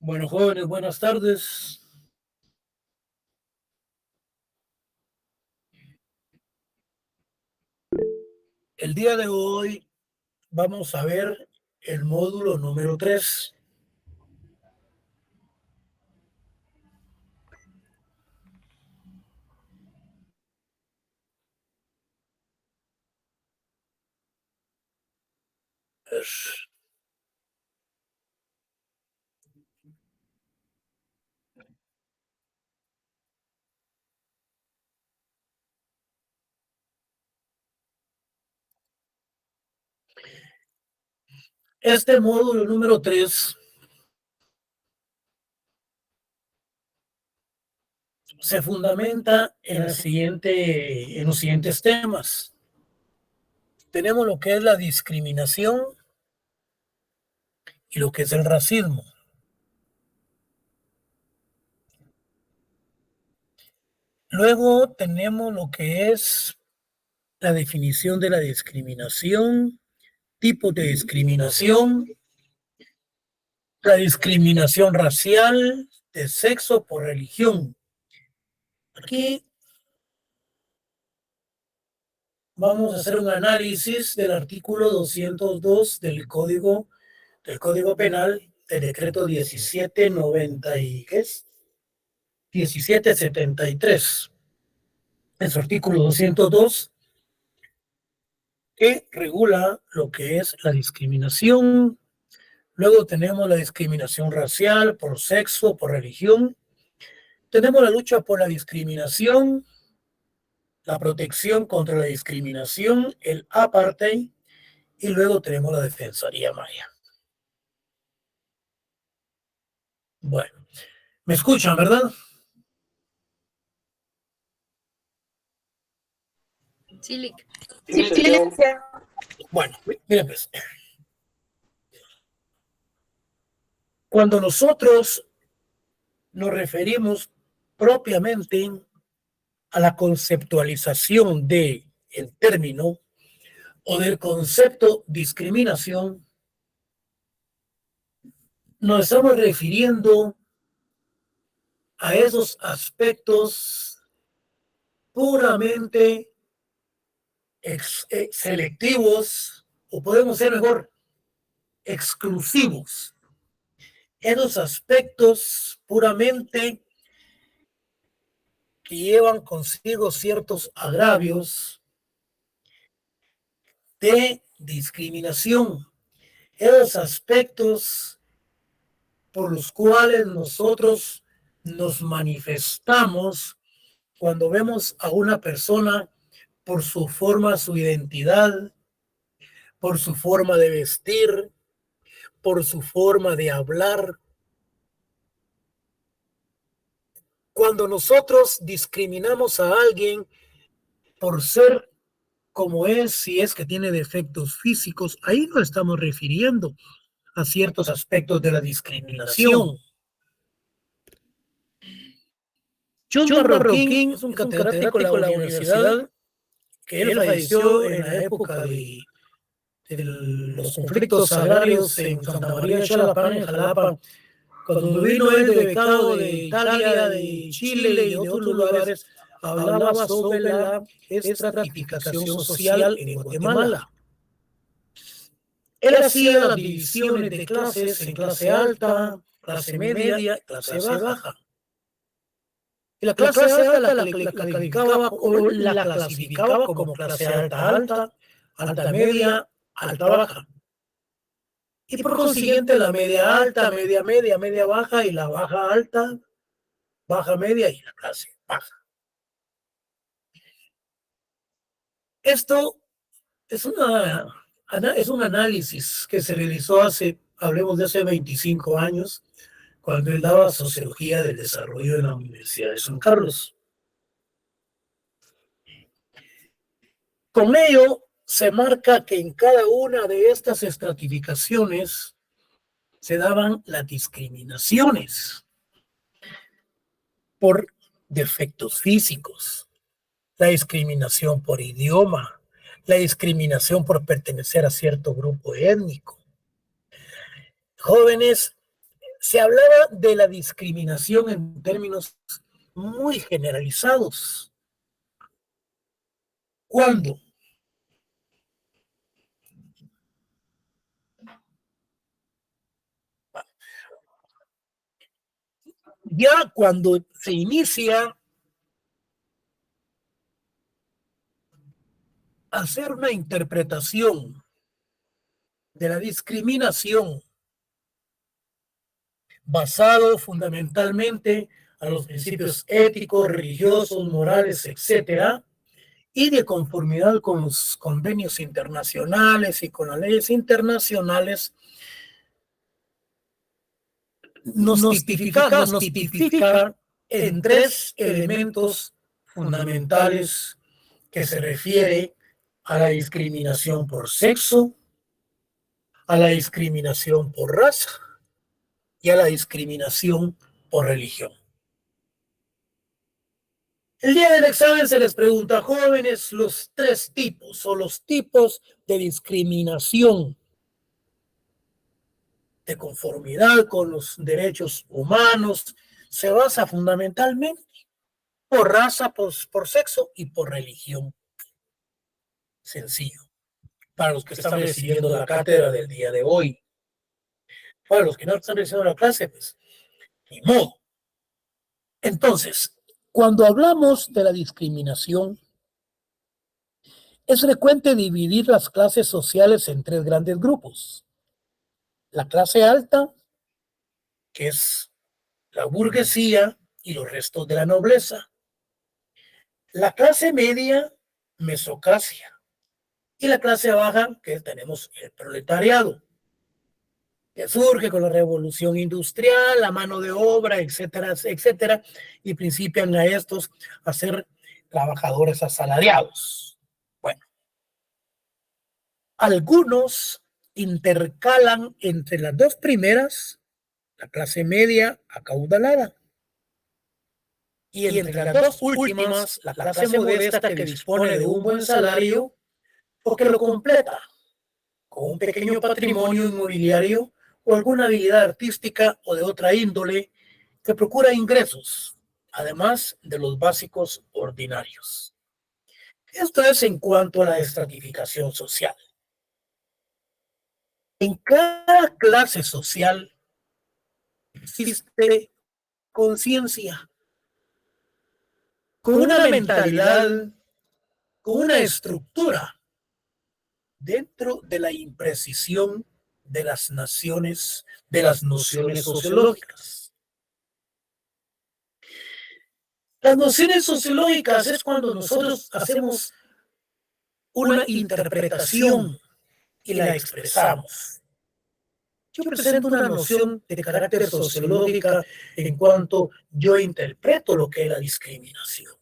Bueno, jóvenes, buenas tardes. El día de hoy vamos a ver el módulo número 3. Este módulo número 3 se fundamenta en los siguientes temas. Tenemos lo que es la discriminación y lo que es el racismo. Luego tenemos lo que es la definición de la discriminación, tipos de discriminación, la discriminación racial, de sexo por religión. Aquí vamos a hacer un análisis del artículo 202 del Código Penal del decreto 1773. En su artículo 202, que regula lo que es la discriminación. Luego tenemos la discriminación racial, por sexo, por religión. Tenemos la lucha por la discriminación, la protección contra la discriminación, el apartheid, y luego tenemos la Defensoría Maya. Bueno, ¿me escuchan, verdad? Sí, Lick. Sí, Bueno, miren pues. Cuando nosotros nos referimos propiamente a la conceptualización del término o del concepto discriminación, nos estamos refiriendo a esos aspectos puramente selectivos, o podemos ser mejor, exclusivos. Esos aspectos puramente que llevan consigo ciertos agravios de discriminación, esos aspectos por los cuales nosotros nos manifestamos cuando vemos a una persona por su forma, su identidad, por su forma de vestir, por su forma de hablar. Cuando nosotros discriminamos a alguien por ser como es, si es que tiene defectos físicos, ahí nos estamos refiriendo a ciertos aspectos de la discriminación. John Marroquín es un catedrático de la universidad que él falleció en la época de los conflictos agrarios en Santa María de Chalapán, en Jalapa, cuando vino él de becado de Italia, de Chile y de otros lugares, hablaba sobre la estratificación social en Guatemala. Él hacía las divisiones de clases en clase alta, clase media y clase baja. Y la clase alta la calificaba o la clasificaba como clase alta alta, alta media, alta baja. Y por consiguiente la media alta, media media, media baja y la baja alta, baja media y la clase baja. Esto es un análisis que se realizó hablemos de hace 25 años, cuando él daba Sociología del Desarrollo en la Universidad de San Carlos. Con ello se marca que en cada una de estas estratificaciones se daban las discriminaciones por defectos físicos, la discriminación por idioma, la discriminación por pertenecer a cierto grupo étnico. Jóvenes, se hablaba de la discriminación en términos muy generalizados. ¿Cuándo? Ya cuando se inicia a hacer una interpretación de la discriminación basado fundamentalmente a los principios éticos, religiosos, morales, etcétera, y de conformidad con los convenios internacionales y con las leyes internacionales, nos tipifica en tres elementos fundamentales que se refiere a la discriminación por sexo, a la discriminación por raza y a la discriminación por religión. El día del examen se les pregunta, jóvenes, los tres tipos o los tipos de discriminación de conformidad con los derechos humanos se basa fundamentalmente por raza, por sexo y por religión. Sencillo. Para los que están recibiendo la cátedra del día de hoy. Para los que no están recibiendo la clase, pues, ni modo. Entonces, cuando hablamos de la discriminación, es frecuente dividir las clases sociales en tres grandes grupos. La clase alta, que es la burguesía y los restos de la nobleza. La clase media, mesocracia. Y la clase baja, que tenemos el proletariado, que surge con la revolución industrial, la mano de obra, etcétera, etcétera, y principian a estos a ser trabajadores asalariados. Bueno, algunos intercalan entre las dos primeras, la clase media acaudalada, y entre las dos últimas, la clase modesta que dispone de un buen salario o que lo completa con un pequeño patrimonio inmobiliario o alguna habilidad artística o de otra índole que procura ingresos, además de los básicos ordinarios. Esto es en cuanto a la estratificación social. En cada clase social existe conciencia, con una mentalidad, con una estructura dentro de la imprecisión de las naciones, de las nociones sociológicas. Las nociones sociológicas es cuando nosotros hacemos una interpretación y la expresamos. Yo presento una noción de carácter sociológica en cuanto yo interpreto lo que es la discriminación.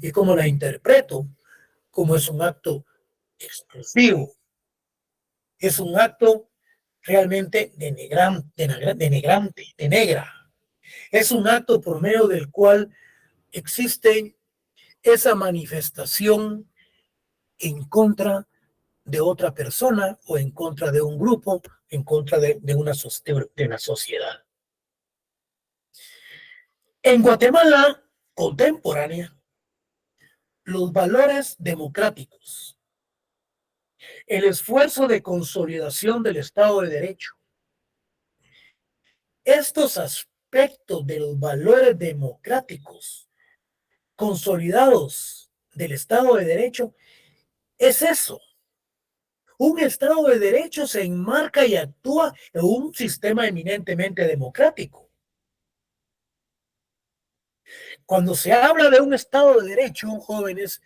Y cómo la interpreto, como es un acto expresivo, es un acto realmente denigrante, de negra. Es un acto por medio del cual existe esa manifestación en contra de otra persona o en contra de un grupo, en contra de una sociedad. En Guatemala contemporánea, los valores democráticos, el esfuerzo de consolidación del Estado de Derecho, estos aspectos de los valores democráticos consolidados del Estado de Derecho, es eso. Un Estado de Derecho se enmarca y actúa en un sistema eminentemente democrático. Cuando se habla de un Estado de Derecho, jóvenes,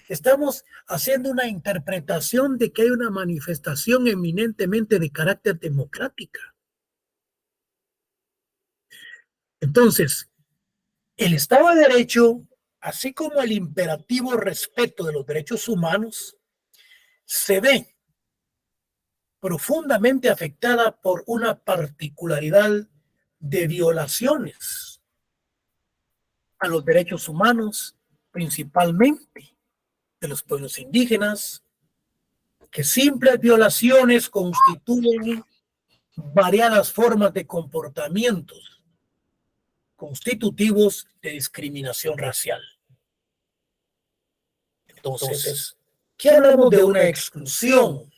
estamos haciendo una interpretación de que hay una manifestación eminentemente de carácter democrática. Entonces, el Estado de Derecho, así como el imperativo respeto de los derechos humanos, se ve profundamente afectada por una particularidad de violaciones a los derechos humanos, principalmente de los pueblos indígenas, que simples violaciones constituyen variadas formas de comportamientos constitutivos de discriminación racial. Entonces, ¿qué hablamos de una exclusión?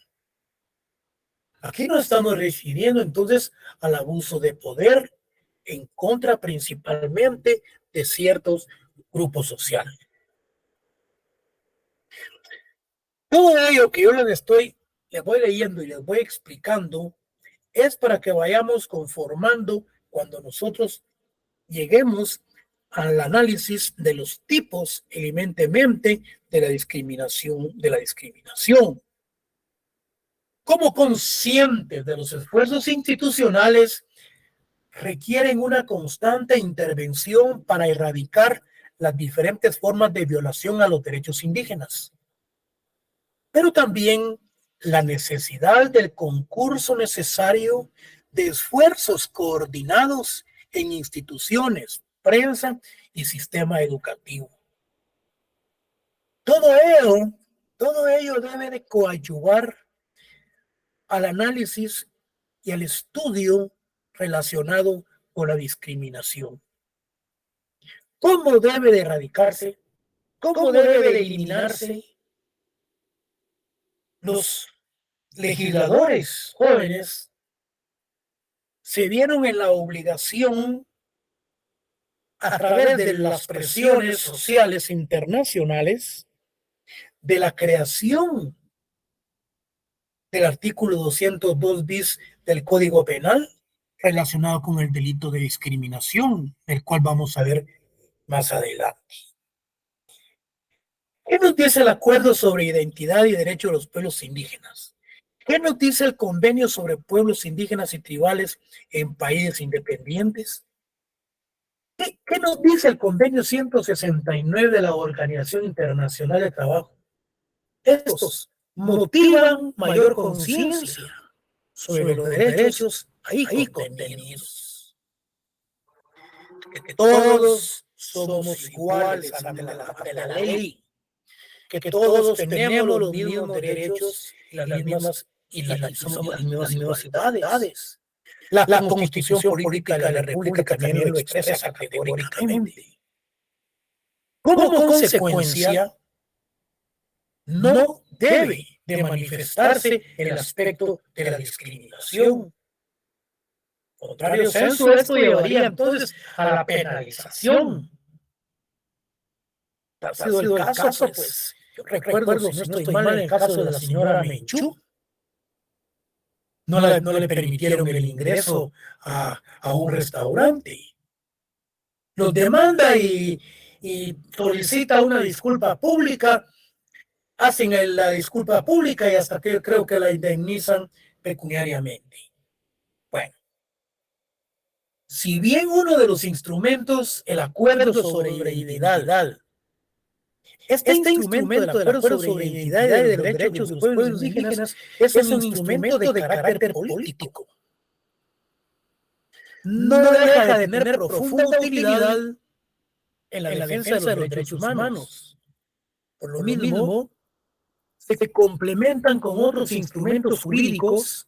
Aquí nos estamos refiriendo entonces al abuso de poder en contra principalmente de ciertos grupos sociales. Todo ello que yo les voy leyendo y les voy explicando es para que vayamos conformando cuando nosotros lleguemos al análisis de los tipos, evidentemente, de la discriminación. Como conscientes de los esfuerzos institucionales, requieren una constante intervención para erradicar las diferentes formas de violación a los derechos indígenas, pero también la necesidad del concurso necesario de esfuerzos coordinados en instituciones, prensa y sistema educativo. Todo ello debe de coadyuvar al análisis y al estudio relacionado con la discriminación. ¿Cómo debe de erradicarse? ¿Cómo debe de eliminarse? Los legisladores jóvenes se vieron en la obligación, a través de las presiones sociales internacionales, de la creación del artículo 202 bis del Código Penal relacionado con el delito de discriminación, el cual vamos a ver más adelante. ¿Qué nos dice el Acuerdo sobre Identidad y Derecho de los Pueblos Indígenas? ¿Qué nos dice el Convenio sobre Pueblos Indígenas y Tribales en Países Independientes? ¿Qué nos dice el Convenio 169 de la Organización Internacional de Trabajo? Estos motivan mayor conciencia sobre los derechos ahí contenidos. Que todos somos iguales ante la ley, que todos tenemos los mismos derechos y las mismas edades. La Constitución Política de la República también lo expresa categóricamente. Como consecuencia, no debe de manifestarse el aspecto de la discriminación. Contrario sensu, esto llevaría entonces a la penalización. Ha sido el caso, pues. Yo recuerdo, si no estoy mal, el caso de la señora Menchú. No le permitieron el ingreso a un restaurante. Los demanda y solicita una disculpa pública. Hacen la disculpa pública y hasta que creo que la indemnizan pecuniariamente. Bueno, si bien uno de los instrumentos, el Acuerdo sobre Identidad, este instrumento del Acuerdo sobre Identidad y de los Derechos de los Pueblos Indígenas es un instrumento de carácter político. No deja de tener profunda utilidad en la defensa de los derechos humanos. Por lo mismo, se complementan con otros instrumentos jurídicos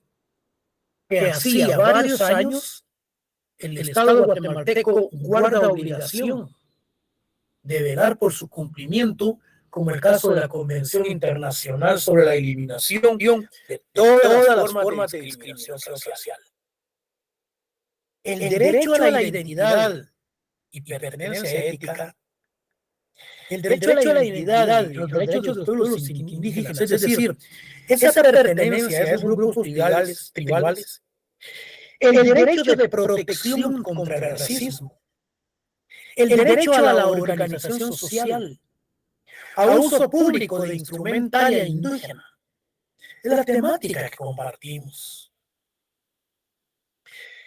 que hacía varios años el Estado guatemalteco guarda obligación de velar por su cumplimiento, como el caso de la Convención Internacional sobre la Eliminación de todas las formas de discriminación social. El derecho a la identidad y pertenencia ética, el derecho a la identidad y los derechos de los pueblos indígenas, es decir, esa pertenencia a esos grupos tribales, el derecho de protección contra el racismo, el derecho a la organización social, a uso público de instrumentaria indígena, es la temática que compartimos.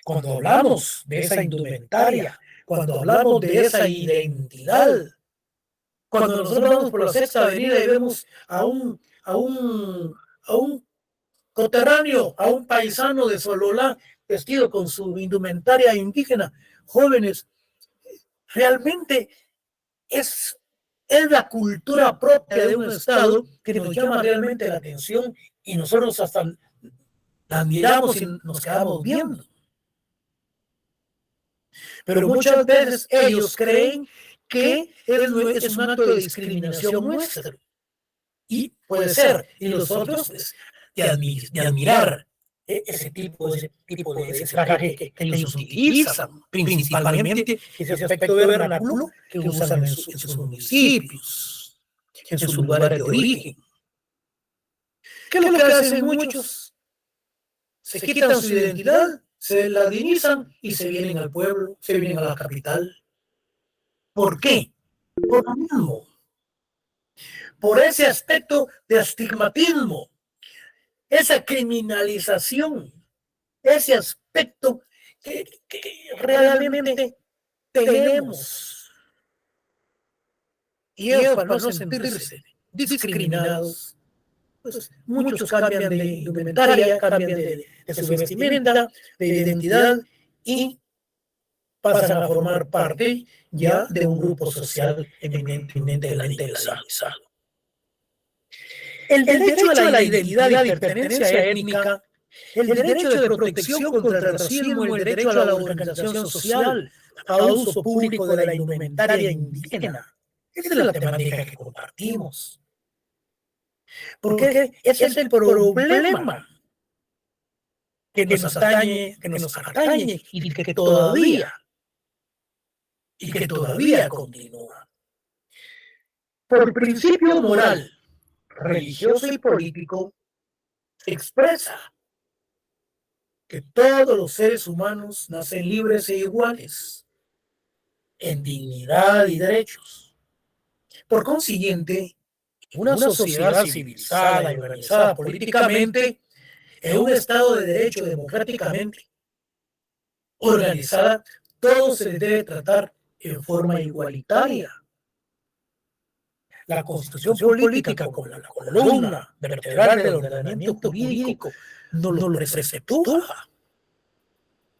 Cuando hablamos de esa indumentaria, cuando hablamos de esa identidad, cuando nosotros vamos por la Sexta Avenida y vemos a un coterráneo, a un paisano de Sololá vestido con su indumentaria indígena, jóvenes, realmente es la cultura propia de un Estado que nos llama realmente la atención y nosotros hasta la admiramos y nos quedamos viendo. Pero muchas veces ellos creen que es un acto de discriminación nuestro. Y puede ser. Y nosotros, pues, de admirar ese tipo de ese traje que ellos utilizan, principalmente ese aspecto de vernáculo que usan en sus municipios, en sus lugares de origen. ¿Qué es lo que hacen muchos? Se quitan su identidad, se ladinizan y se vienen al pueblo, se vienen a la capital. ¿Por qué? Por lo mismo. Por ese aspecto de estigmatismo, esa criminalización, ese aspecto que realmente tenemos. Y ellos, para no sentirse discriminados, pues muchos cambian de indumentaria, cambian de su vestimenta, de identidad y pasan a formar parte ya de un grupo social eminentemente radicalizado. El derecho a la identidad y pertenencia étnica, el derecho de protección contra el racismo, el derecho a la organización social, a uso público de la indumentaria indígena. Esa es la temática que compartimos. Porque ese es el problema que nos atañe y que todavía continúa. Por principio moral, religioso y político, expresa que todos los seres humanos nacen libres e iguales en dignidad y derechos. Por consiguiente, una sociedad civilizada y organizada políticamente, en un Estado de derecho democráticamente organizada, todo se debe tratar en forma igualitaria. La Constitución política, como la columna vertebral del ordenamiento jurídico, nos lo preceptúa.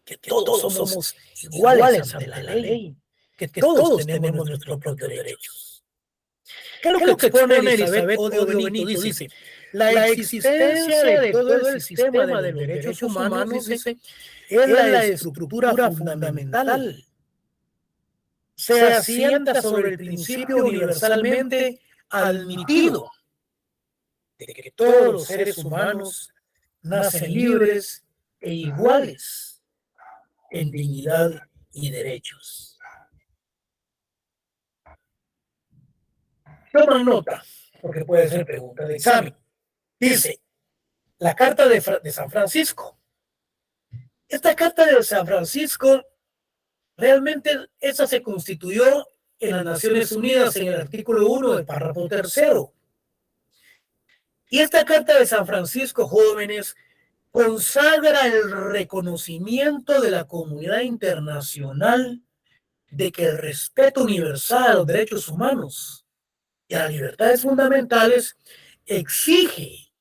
Que todos somos iguales ante la ley, que todos tenemos nuestros propios derechos. ¿Qué es lo que expone Elizabeth Odio Benito? Dice, la existencia de todo el sistema de los derechos humanos, dice, es la estructura fundamental. Se asienta sobre el principio universalmente admitido de que todos los seres humanos nacen libres e iguales en dignidad y derechos. Toman nota, porque puede ser pregunta de examen. Dice, la Carta de San Francisco. Esta Carta de San Francisco, realmente esa se constituyó en las Naciones Unidas en el artículo 1 del párrafo 3. Y esta Carta de San Francisco, jóvenes, consagra el reconocimiento de la comunidad internacional de que el respeto universal a los derechos humanos y a las libertades fundamentales exige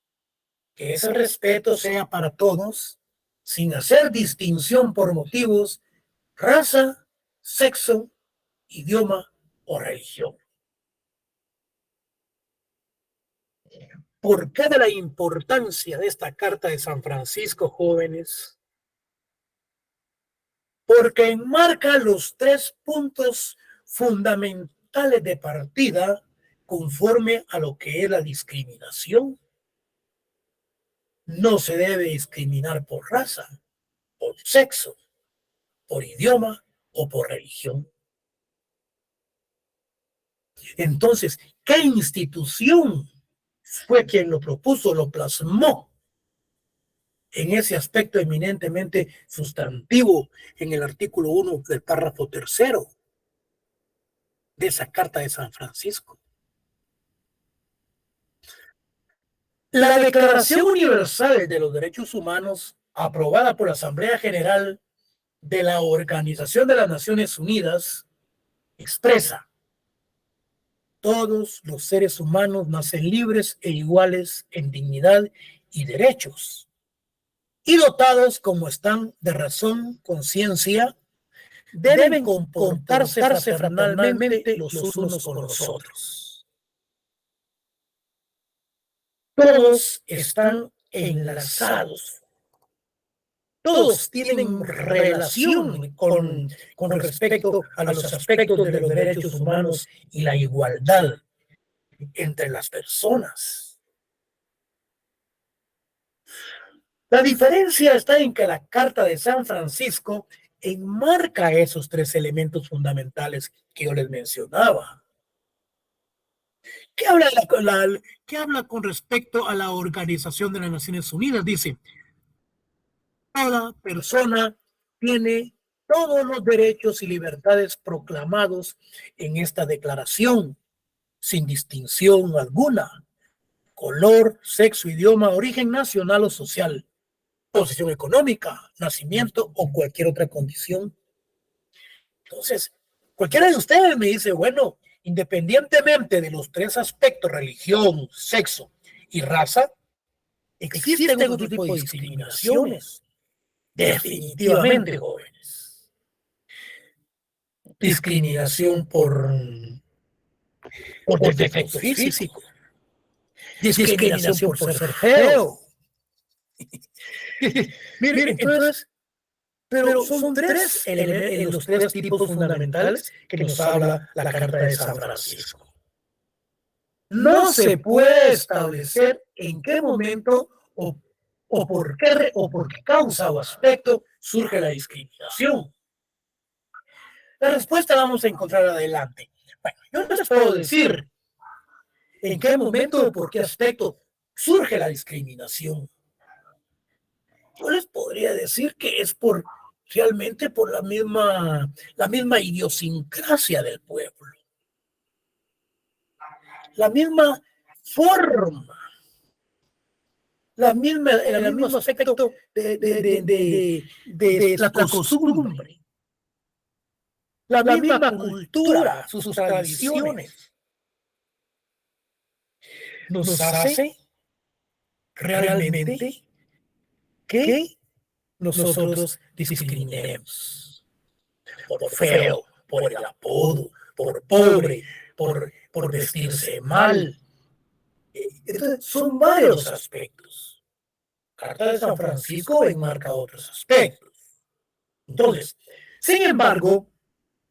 que ese respeto sea para todos, sin hacer distinción por motivos, raza, sexo, idioma o religión. ¿Por qué de la importancia de esta Carta de San Francisco, jóvenes? Porque enmarca los 3 puntos fundamentales de partida conforme a lo que es la discriminación. No se debe discriminar por raza, por sexo, por idioma o por religión. Entonces, ¿qué institución fue quien lo propuso, lo plasmó en ese aspecto eminentemente sustantivo en el artículo 1 del párrafo 3 de esa Carta de San Francisco? La Declaración Universal de los Derechos Humanos, aprobada por la Asamblea General de la Organización de las Naciones Unidas, expresa: todos los seres humanos nacen libres e iguales en dignidad y derechos, y dotados como están de razón, conciencia, deben comportarse fraternalmente los unos con los otros. Todos están enlazados todos tienen relación con respecto a los aspectos de los derechos humanos y la igualdad entre las personas. La diferencia está en que la Carta de San Francisco enmarca esos tres elementos fundamentales que yo les mencionaba. ¿Qué habla con respecto a la Organización de las Naciones Unidas? Dice, cada persona tiene todos los derechos y libertades proclamados en esta declaración, sin distinción alguna, color, sexo, idioma, origen nacional o social, posición económica, nacimiento o cualquier otra condición. Entonces, cualquiera de ustedes me dice, bueno, independientemente de los tres aspectos, religión, sexo y raza, existen otro tipo de discriminaciones. Definitivamente, jóvenes. Discriminación por defectos físicos. Discriminación por ser feo. Miren, entonces, pero son los tres tipos fundamentales que nos habla la Carta de San Francisco. No se puede establecer en qué momento o por qué causa o aspecto surge la discriminación. La respuesta la vamos a encontrar adelante. Bueno, yo no les puedo decir en qué momento o por qué aspecto surge la discriminación. Yo les podría decir que es realmente por la misma idiosincrasia del pueblo, la misma forma, el mismo aspecto de la costumbre, la misma cultura, sus tradiciones, nos hace realmente que nosotros discriminemos por feo, por el apodo, por pobre, por vestirse mal. Entonces, son varios aspectos. Carta de San Francisco enmarca otros aspectos. Entonces, sin embargo,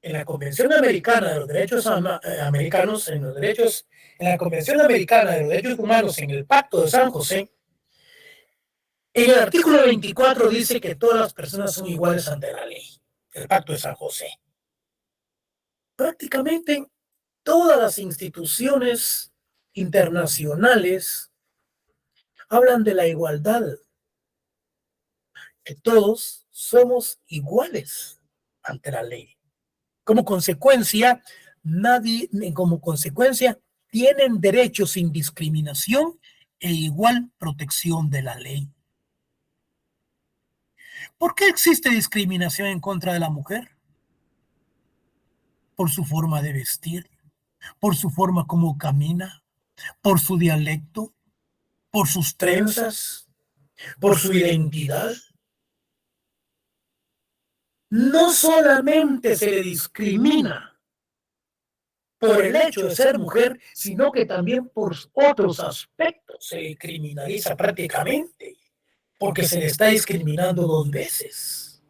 en la Convención Americana de los Derechos Americanos, en la Convención Americana de los Derechos Humanos, en el Pacto de San José, en el artículo 24 dice que todas las personas son iguales ante la ley. El Pacto de San José. Prácticamente todas las instituciones internacionales hablan de la igualdad, que todos somos iguales ante la ley. Como consecuencia, tienen derechos sin discriminación e igual protección de la ley. ¿Por qué existe discriminación en contra de la mujer? Por su forma de vestir, por su forma como camina, por su dialecto, por sus trenzas, por su identidad. No solamente se le discrimina por el hecho de ser mujer, sino que también por otros aspectos se le criminaliza prácticamente, porque se le está discriminando dos veces.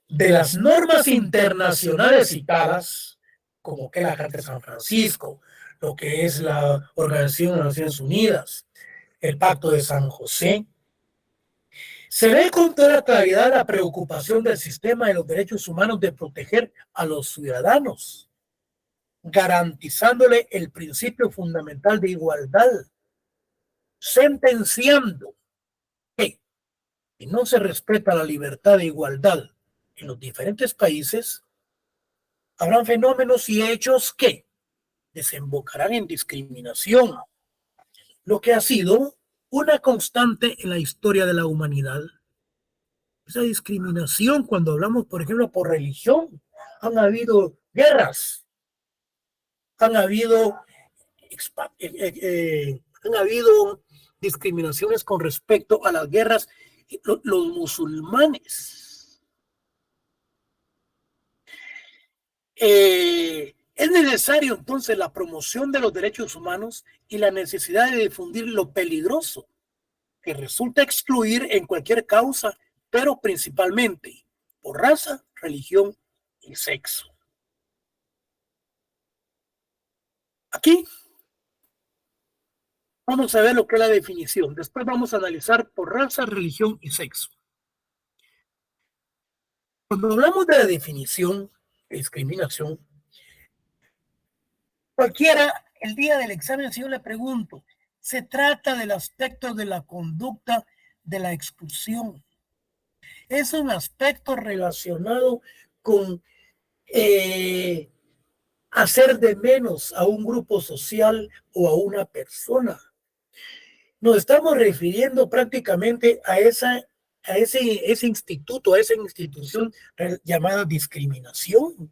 De las normas internacionales citadas, como que la Carta de San Francisco, lo que es la Organización de las Naciones Unidas, el Pacto de San José, se ve con toda claridad la preocupación del sistema de los derechos humanos de proteger a los ciudadanos, garantizándole el principio fundamental de igualdad, sentenciando que si no se respeta la libertad de igualdad en los diferentes países, habrán fenómenos y hechos que desembocarán en discriminación, lo que ha sido una constante en la historia de la humanidad. Esa discriminación, cuando hablamos, por ejemplo, por religión, han habido guerras, han habido discriminaciones con respecto a las guerras, los musulmanes. Es necesario entonces la promoción de los derechos humanos y la necesidad de difundir lo peligroso que resulta excluir en cualquier causa, pero principalmente por raza, religión y sexo. Aquí vamos a ver lo que es la definición. Después vamos a analizar por raza, religión y sexo. Cuando hablamos de la definición de discriminación, cualquiera, el día del examen, si yo le pregunto, se trata del aspecto de la conducta de la expulsión. Es un aspecto relacionado con hacer de menos a un grupo social o a una persona. Nos estamos refiriendo prácticamente a ese instituto, a esa institución llamada discriminación.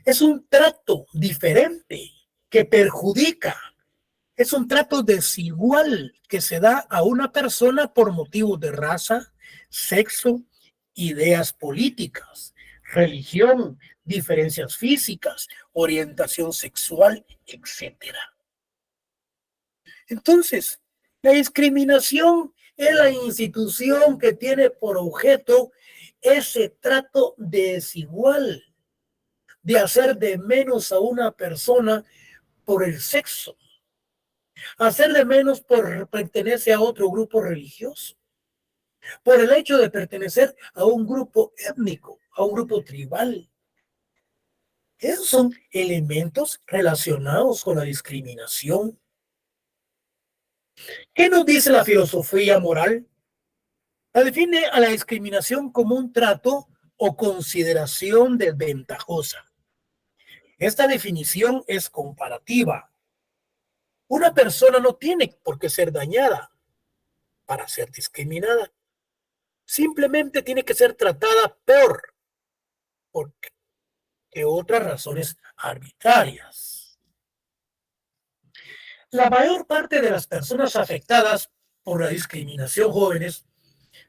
Es un trato diferente que perjudica. Es un trato desigual que se da a una persona por motivos de raza, sexo, ideas políticas, religión, diferencias físicas, orientación sexual, etcétera. Entonces, la discriminación es la institución que tiene por objeto ese trato desigual de hacer de menos a una persona por el sexo, hacer de menos por pertenecer a otro grupo religioso, por el hecho de pertenecer a un grupo étnico, a un grupo tribal. Esos son elementos relacionados con la discriminación. ¿Qué nos dice la filosofía moral? La define a la discriminación como un trato o consideración desventajosa. Esta definición es comparativa. Una persona no tiene por qué ser dañada para ser discriminada. Simplemente tiene que ser tratada porque otras razones arbitrarias. La mayor parte de las personas afectadas por la discriminación, jóvenes,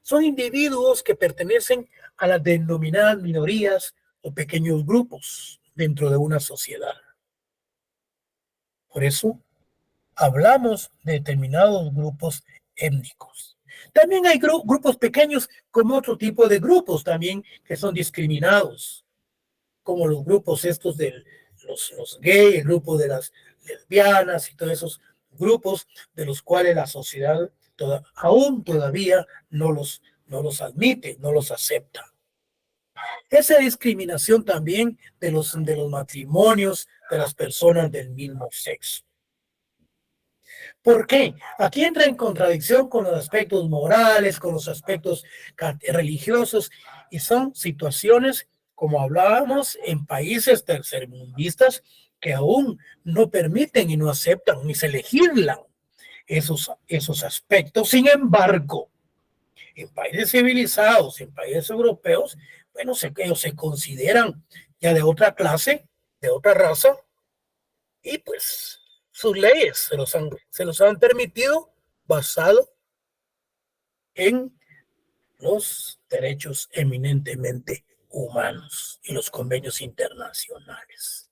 son individuos que pertenecen a las denominadas minorías o pequeños grupos dentro de una sociedad. Por eso hablamos de determinados grupos étnicos. También hay grupos pequeños como otro tipo de grupos también que son discriminados, como los grupos estos de los gays, el grupo de las lesbianas y todos esos grupos de los cuales la sociedad aún todavía no los admite, no los acepta. Esa discriminación también de los matrimonios de las personas del mismo sexo. ¿Por qué? Aquí entra en contradicción con los aspectos morales, con los aspectos religiosos, y son situaciones, como hablábamos, en países tercermundistas que aún no permiten y no aceptan ni se legislan esos aspectos. Sin embargo, en países civilizados, en países europeos, bueno, ellos se consideran ya de otra clase, de otra raza, y pues sus leyes se los han permitido basado en los derechos eminentemente humanos y los convenios internacionales.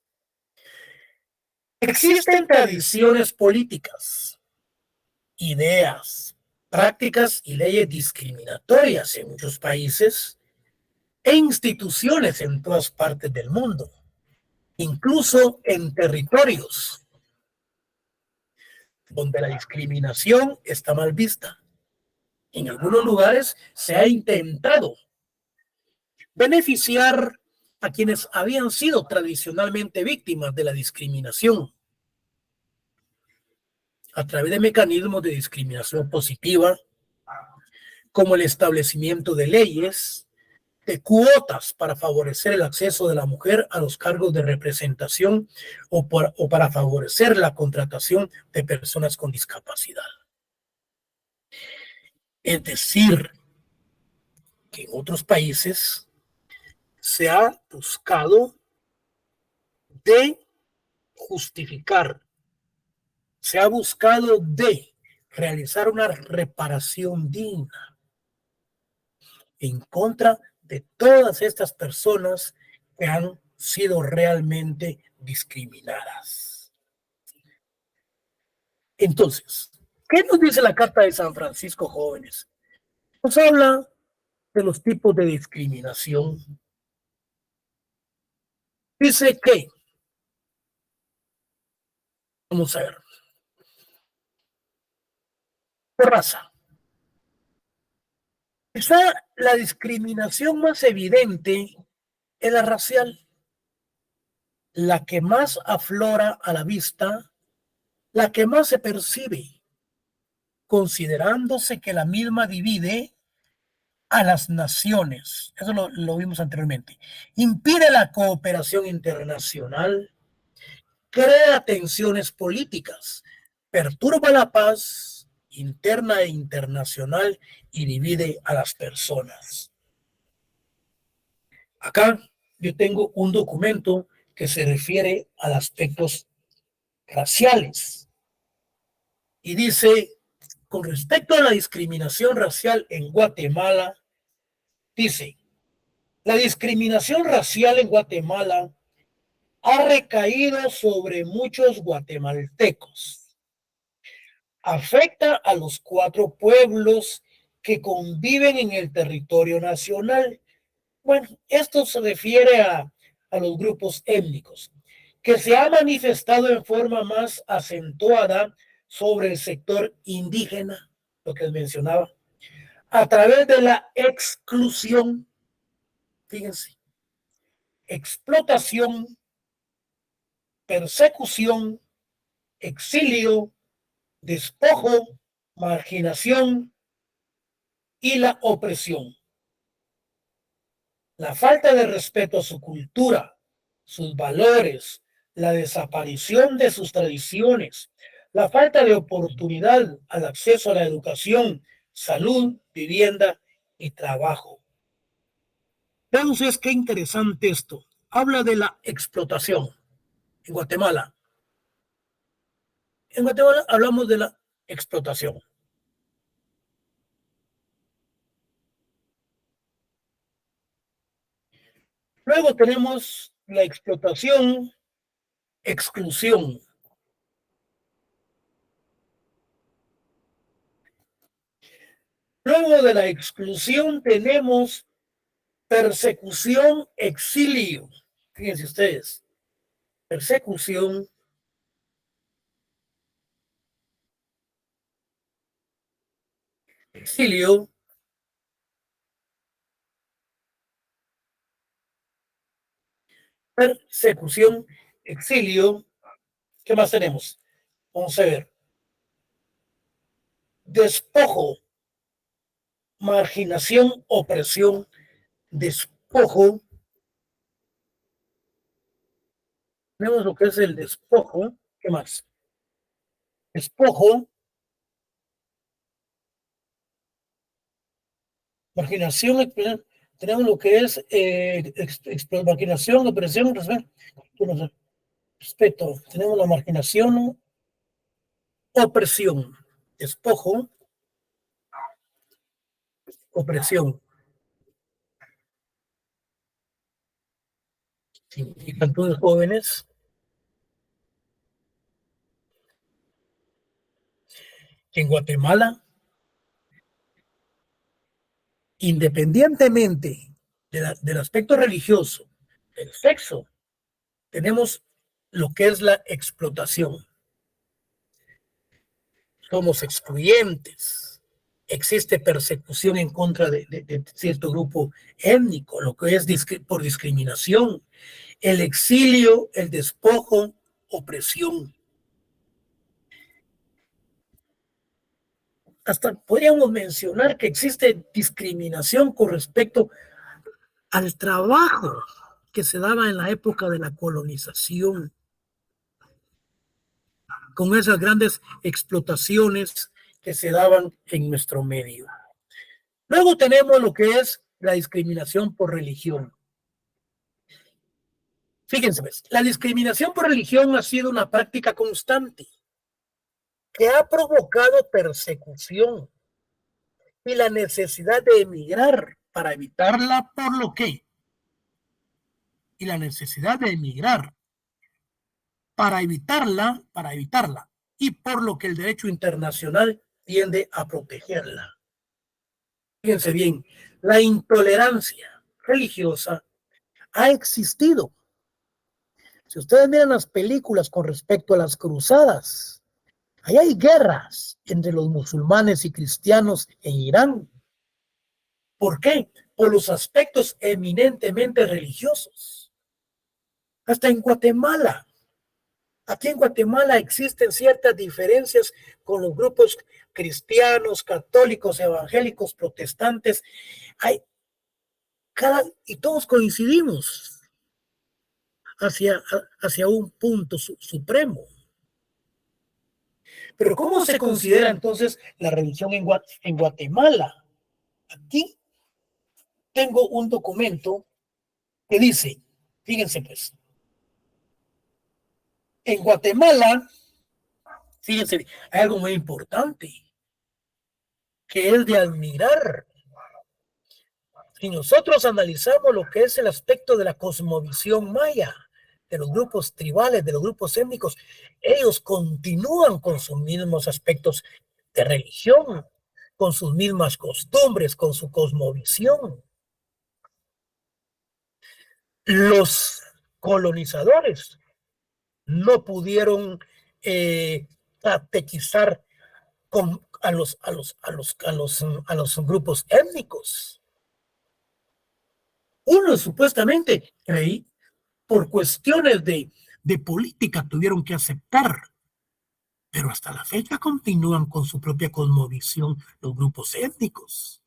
Existen tradiciones políticas, ideas, prácticas y leyes discriminatorias en muchos países e instituciones en todas partes del mundo, incluso en territorios donde la discriminación está mal vista. En algunos lugares se ha intentado beneficiar a quienes habían sido tradicionalmente víctimas de la discriminación a través de mecanismos de discriminación positiva, como el establecimiento de leyes, de cuotas para favorecer el acceso de la mujer a los cargos de representación o para favorecer la contratación de personas con discapacidad. Es decir, que en otros países se ha buscado de justificar, se ha buscado de realizar una reparación digna en contra de todas estas personas que han sido realmente discriminadas. Entonces, ¿Qué nos dice la Carta de San Francisco, jóvenes? Nos habla de los tipos de discriminación. Dice que, vamos a ver, por raza. Quizá la discriminación más evidente es la racial, la que más aflora a la vista, la que más se percibe, considerándose que la misma divide a las naciones. Eso lo vimos anteriormente. Impide la cooperación internacional, crea tensiones políticas, perturba la paz interna e internacional y divide a las personas. Acá yo tengo un documento que se refiere a aspectos raciales y dice, con respecto a la discriminación racial en Guatemala, dice, la discriminación racial en Guatemala ha recaído sobre muchos guatemaltecos. Afecta a los 4 pueblos que conviven en el territorio nacional. Bueno, esto se refiere a los grupos étnicos, que se ha manifestado en forma más acentuada sobre el sector indígena, lo que les mencionaba, a través de la exclusión, fíjense, explotación, persecución, exilio, despojo, marginación y la opresión. La falta de respeto a su cultura, sus valores, la desaparición de sus tradiciones, la falta de oportunidad al acceso a la educación, salud, vivienda y trabajo. Entonces, qué interesante esto. Habla de la explotación en Guatemala. En Guatemala hablamos de la explotación. Luego tenemos la explotación, exclusión. Luego de la exclusión tenemos persecución, exilio. Fíjense ustedes, persecución, exilio, persecución, exilio. ¿Qué más tenemos? Vamos a ver. Despojo, marginación, opresión, despojo. Tenemos lo que es el despojo. ¿Qué más? Despojo, marginación, tenemos lo que es marginación, opresión, respeto. Tenemos la marginación, opresión, despojo, opresión. Significan todos jóvenes que en Guatemala, independientemente del aspecto religioso, del sexo, tenemos lo que es la explotación. Somos excluyentes. Existe persecución en contra de cierto grupo étnico, lo que es por discriminación. El exilio, el despojo, opresión. Hasta podríamos mencionar que existe discriminación con respecto al trabajo que se daba en la época de la colonización, con esas grandes explotaciones que se daban en nuestro medio. Luego tenemos lo que es la discriminación por religión. Fíjense, pues, la discriminación por religión ha sido una práctica constante que ha provocado persecución y la necesidad de emigrar para evitarla, por lo que, y la necesidad de emigrar para evitarla, y por lo que el derecho internacional tiende a protegerla. Fíjense bien, la intolerancia religiosa ha existido. Si ustedes miran las películas con respecto a las cruzadas, ahí hay guerras entre los musulmanes y cristianos en Irán. ¿Por qué? Por los aspectos eminentemente religiosos. Hasta en Guatemala. Aquí en Guatemala existen ciertas diferencias con los grupos cristianos, católicos, evangélicos, protestantes. Y todos coincidimos hacia un punto supremo. Pero ¿cómo se considera entonces la religión en Guatemala? Aquí tengo un documento que dice, fíjense pues, en Guatemala, fíjense, hay algo muy importante que es de admirar. Si nosotros analizamos lo que es el aspecto de la cosmovisión maya, de los grupos tribales, de los grupos étnicos, ellos continúan con sus mismos aspectos de religión, con sus mismas costumbres, con su cosmovisión. Los colonizadores no pudieron catequizar a los grupos étnicos. Uno supuestamente por cuestiones de política tuvieron que aceptar, pero hasta la fecha continúan con su propia cosmovisión los grupos étnicos.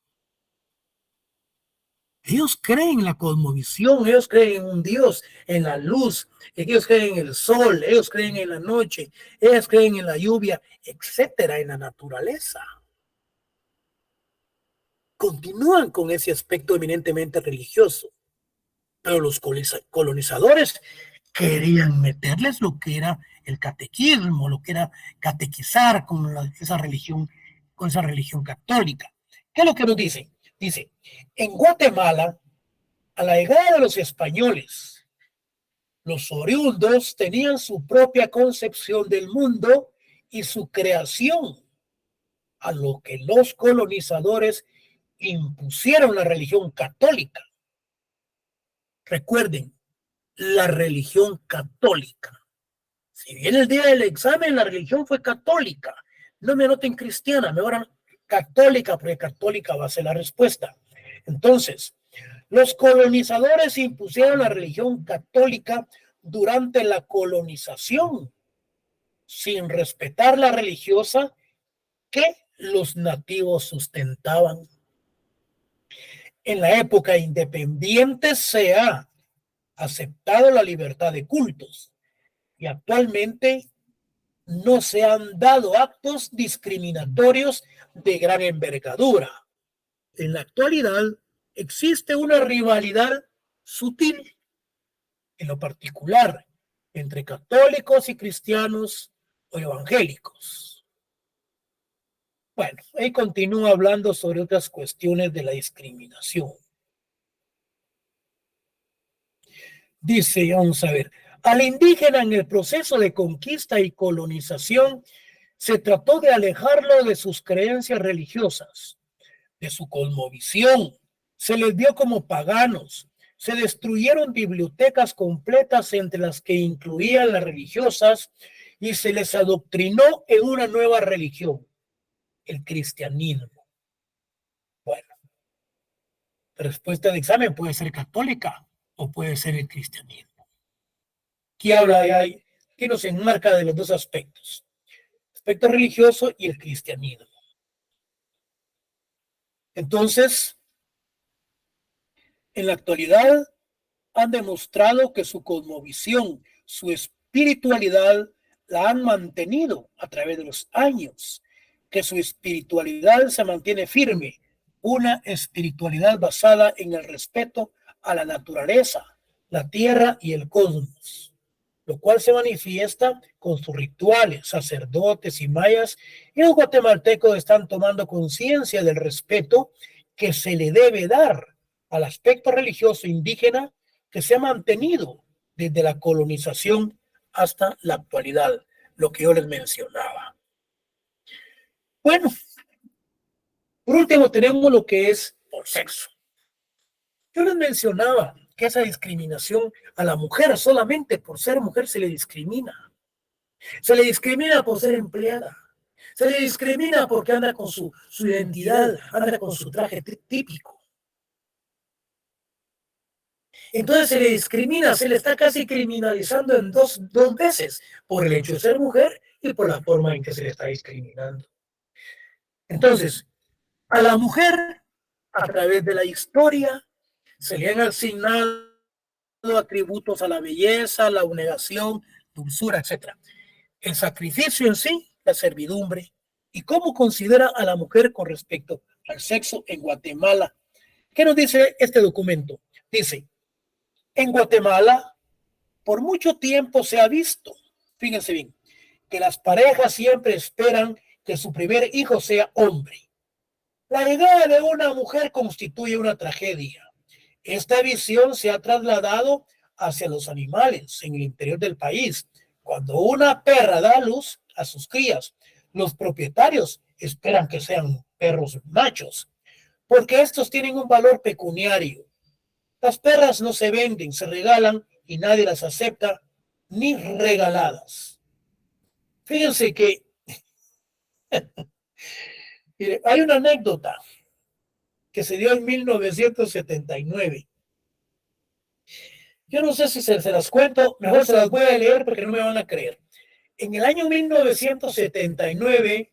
Ellos creen en la cosmovisión, ellos creen en un Dios, en la luz, ellos creen en el sol, ellos creen en la noche, ellos creen en la lluvia, etcétera, en la naturaleza. Continúan con ese aspecto eminentemente religioso, pero los colonizadores querían meterles lo que era el catequismo, lo que era catequizar con esa religión católica. ¿Qué es lo que nos dice? Dice, en Guatemala, a la llegada de los españoles, los oriundos tenían su propia concepción del mundo y su creación, a lo que los colonizadores impusieron la religión católica. Recuerden, la religión católica. Si bien el día del examen la religión fue católica, no me anoten cristiana, me oran católica, porque católica va a ser la respuesta. Entonces, los colonizadores impusieron la religión católica durante la colonización, sin respetar la religiosa que los nativos sustentaban. En la época independiente se ha aceptado la libertad de cultos y actualmente no se han dado actos discriminatorios de gran envergadura. En la actualidad existe una rivalidad sutil, en lo particular, entre católicos y cristianos o evangélicos. Bueno, ahí continúa hablando sobre otras cuestiones de la discriminación. Dice, vamos a ver, al indígena en el proceso de conquista y colonización se trató de alejarlo de sus creencias religiosas, de su cosmovisión. Se les vio como paganos. Se destruyeron bibliotecas completas entre las que incluían las religiosas y se les adoctrinó en una nueva religión, el cristianismo. Bueno, la respuesta de examen puede ser católica o puede ser el cristianismo. Aquí habla de ahí, que nos enmarca de los dos aspectos, el aspecto religioso y el cristianismo. Entonces, en la actualidad han demostrado que su cosmovisión, su espiritualidad la han mantenido a través de los años, que su espiritualidad se mantiene firme, una espiritualidad basada en el respeto a la naturaleza, la tierra y el cosmos, lo cual se manifiesta con sus rituales, sacerdotes y mayas, y los guatemaltecos están tomando conciencia del respeto que se le debe dar al aspecto religioso indígena que se ha mantenido desde la colonización hasta la actualidad, lo que yo les mencionaba. Bueno, por último tenemos lo que es por sexo. Yo les mencionaba que esa discriminación a la mujer, solamente por ser mujer se le discrimina. Se le discrimina por ser empleada. Se le discrimina porque anda con su identidad, anda con su traje típico. Entonces se le discrimina, se le está casi criminalizando en dos veces, por el hecho de ser mujer y por la forma en que se le está discriminando. Entonces, a la mujer, a través de la historia, se le han asignado atributos a la belleza, la abnegación, dulzura, etc. El sacrificio en sí, la servidumbre, y cómo considera a la mujer con respecto al sexo en Guatemala. ¿Qué nos dice este documento? Dice, en Guatemala, por mucho tiempo se ha visto, fíjense bien, que las parejas siempre esperan que su primer hijo sea hombre. La llegada de una mujer constituye una tragedia. Esta visión se ha trasladado hacia los animales en el interior del país. Cuando una perra da a luz a sus crías, los propietarios esperan que sean perros machos, porque estos tienen un valor pecuniario. Las perras no se venden, se regalan y nadie las acepta ni regaladas. Fíjense que hay una anécdota que se dio en 1979. Yo no sé si se las cuento, mejor se las voy a leer porque no me van a creer. En el año 1979,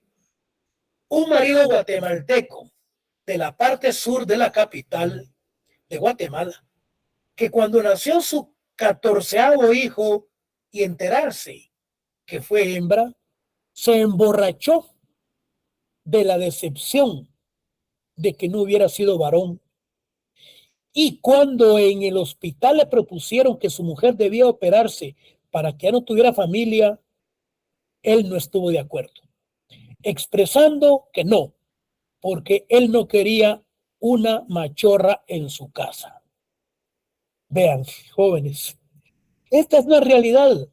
un marido guatemalteco de la parte sur de la capital de Guatemala, que cuando nació su 14º hijo y enterarse que fue hembra, se emborrachó de la decepción de que no hubiera sido varón. Y cuando en el hospital le propusieron que su mujer debía operarse para que ya no tuviera familia, él no estuvo de acuerdo, expresando que no, porque él no quería una machorra en su casa. Vean, jóvenes, esta es una realidad,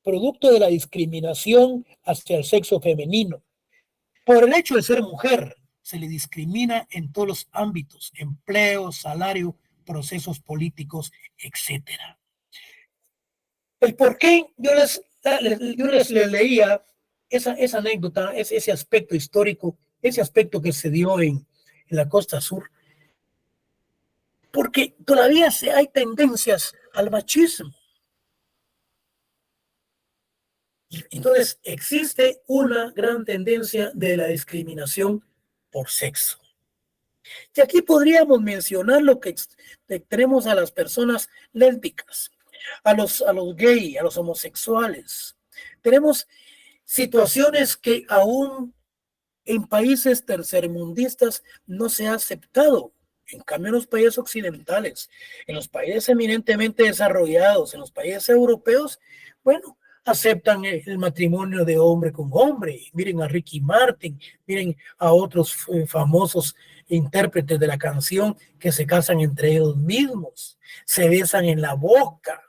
producto de la discriminación hacia el sexo femenino. Por el hecho de ser mujer, se le discrimina en todos los ámbitos, empleo, salario, procesos políticos, etcétera. El por qué yo les leía esa anécdota, ese aspecto histórico, ese aspecto que se dio en la costa sur, porque todavía hay tendencias al machismo. Entonces, existe una gran tendencia de la discriminación por sexo. Y aquí podríamos mencionar lo que tenemos a las personas lésbicas, a los gays, a los homosexuales. Tenemos situaciones que aún en países tercermundistas no se ha aceptado. En cambio, en los países occidentales, en los países eminentemente desarrollados, en los países europeos, bueno, aceptan el matrimonio de hombre con hombre. Miren a Ricky Martin, miren a otros famosos intérpretes de la canción que se casan entre ellos mismos, se besan en la boca.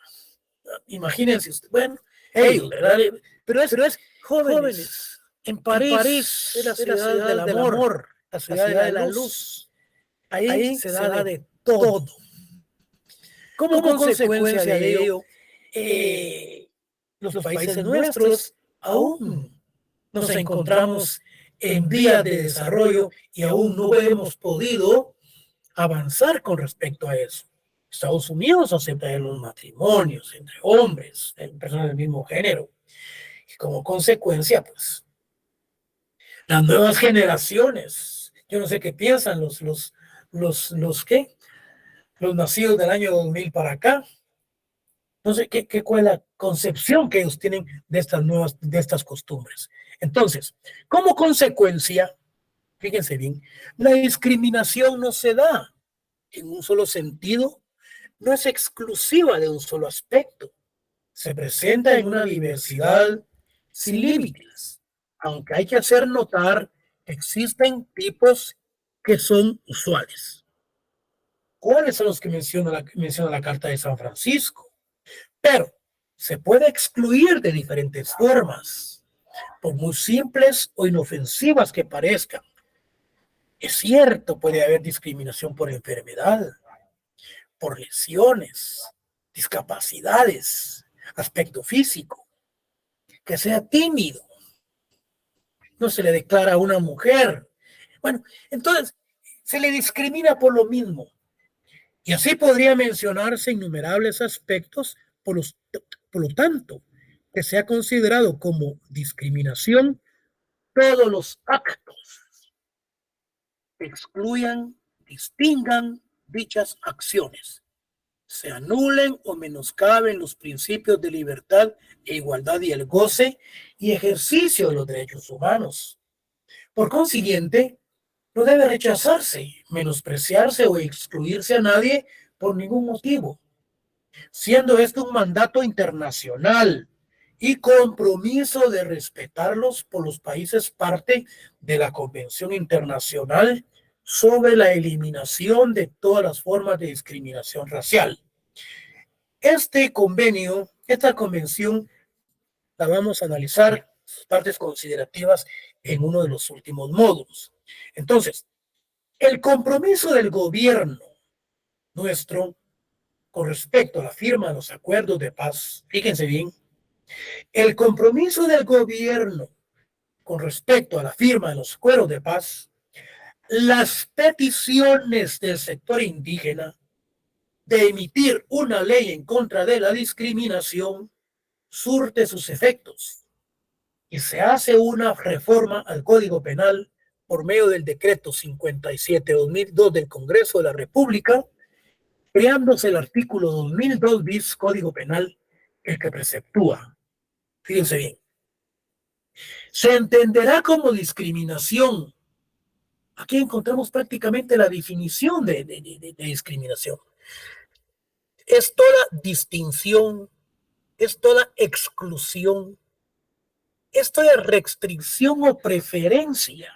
Imagínense ustedes, bueno, ellos, ¿verdad? Pero es jóvenes. En París es la ciudad del amor, la ciudad de la luz. Ahí se da de todo. Como consecuencia de ello, los países nuestros aún nos encontramos en vías de desarrollo y aún no hemos podido avanzar con respecto a eso. Estados Unidos acepta los matrimonios entre hombres, personas del mismo género. Y como consecuencia, pues, las nuevas generaciones, yo no sé qué piensan los nacidos del año 2000 para acá. No sé cuál es la concepción que ellos tienen de estas costumbres. Entonces, como consecuencia, fíjense bien, la discriminación no se da en un solo sentido, no es exclusiva de un solo aspecto. Se presenta en una diversidad sin límites, aunque hay que hacer notar que existen tipos que son usuales. ¿Cuáles son los que menciona la Carta de San Francisco? Pero se puede excluir de diferentes formas. por muy simples o inofensivas que parezcan. Es cierto, puede haber discriminación por enfermedad, por lesiones, discapacidades, aspecto físico, que sea tímido, no se le declara a una mujer. Bueno, entonces se le discrimina por lo mismo. Y así podría mencionarse innumerables aspectos, por lo tanto, que se ha considerado como discriminación todos los actos que excluyan, distingan dichas acciones, se anulen o menoscaben los principios de libertad e igualdad y el goce y ejercicio de los derechos humanos. Por consiguiente, no debe rechazarse, menospreciarse o excluirse a nadie por ningún motivo, siendo esto un mandato internacional y compromiso de respetarlos por los países parte de la Convención Internacional sobre la eliminación de todas las formas de discriminación racial. Este convenio, esta convención, la vamos a analizar, sus partes considerativas, en uno de los últimos módulos. Entonces, el compromiso del gobierno nuestro con respecto a la firma de los acuerdos de paz, fíjense bien, el compromiso del gobierno con respecto a la firma de los acuerdos de paz, las peticiones del sector indígena de emitir una ley en contra de la discriminación surte sus efectos y se hace una reforma al Código Penal por medio del decreto 57/2002 del Congreso de la República, creándose el artículo 2002 bis Código Penal, el que preceptúa, fíjense bien, se entenderá como discriminación. Aquí encontramos prácticamente la definición de discriminación. Es toda distinción, es toda exclusión, es toda restricción o preferencia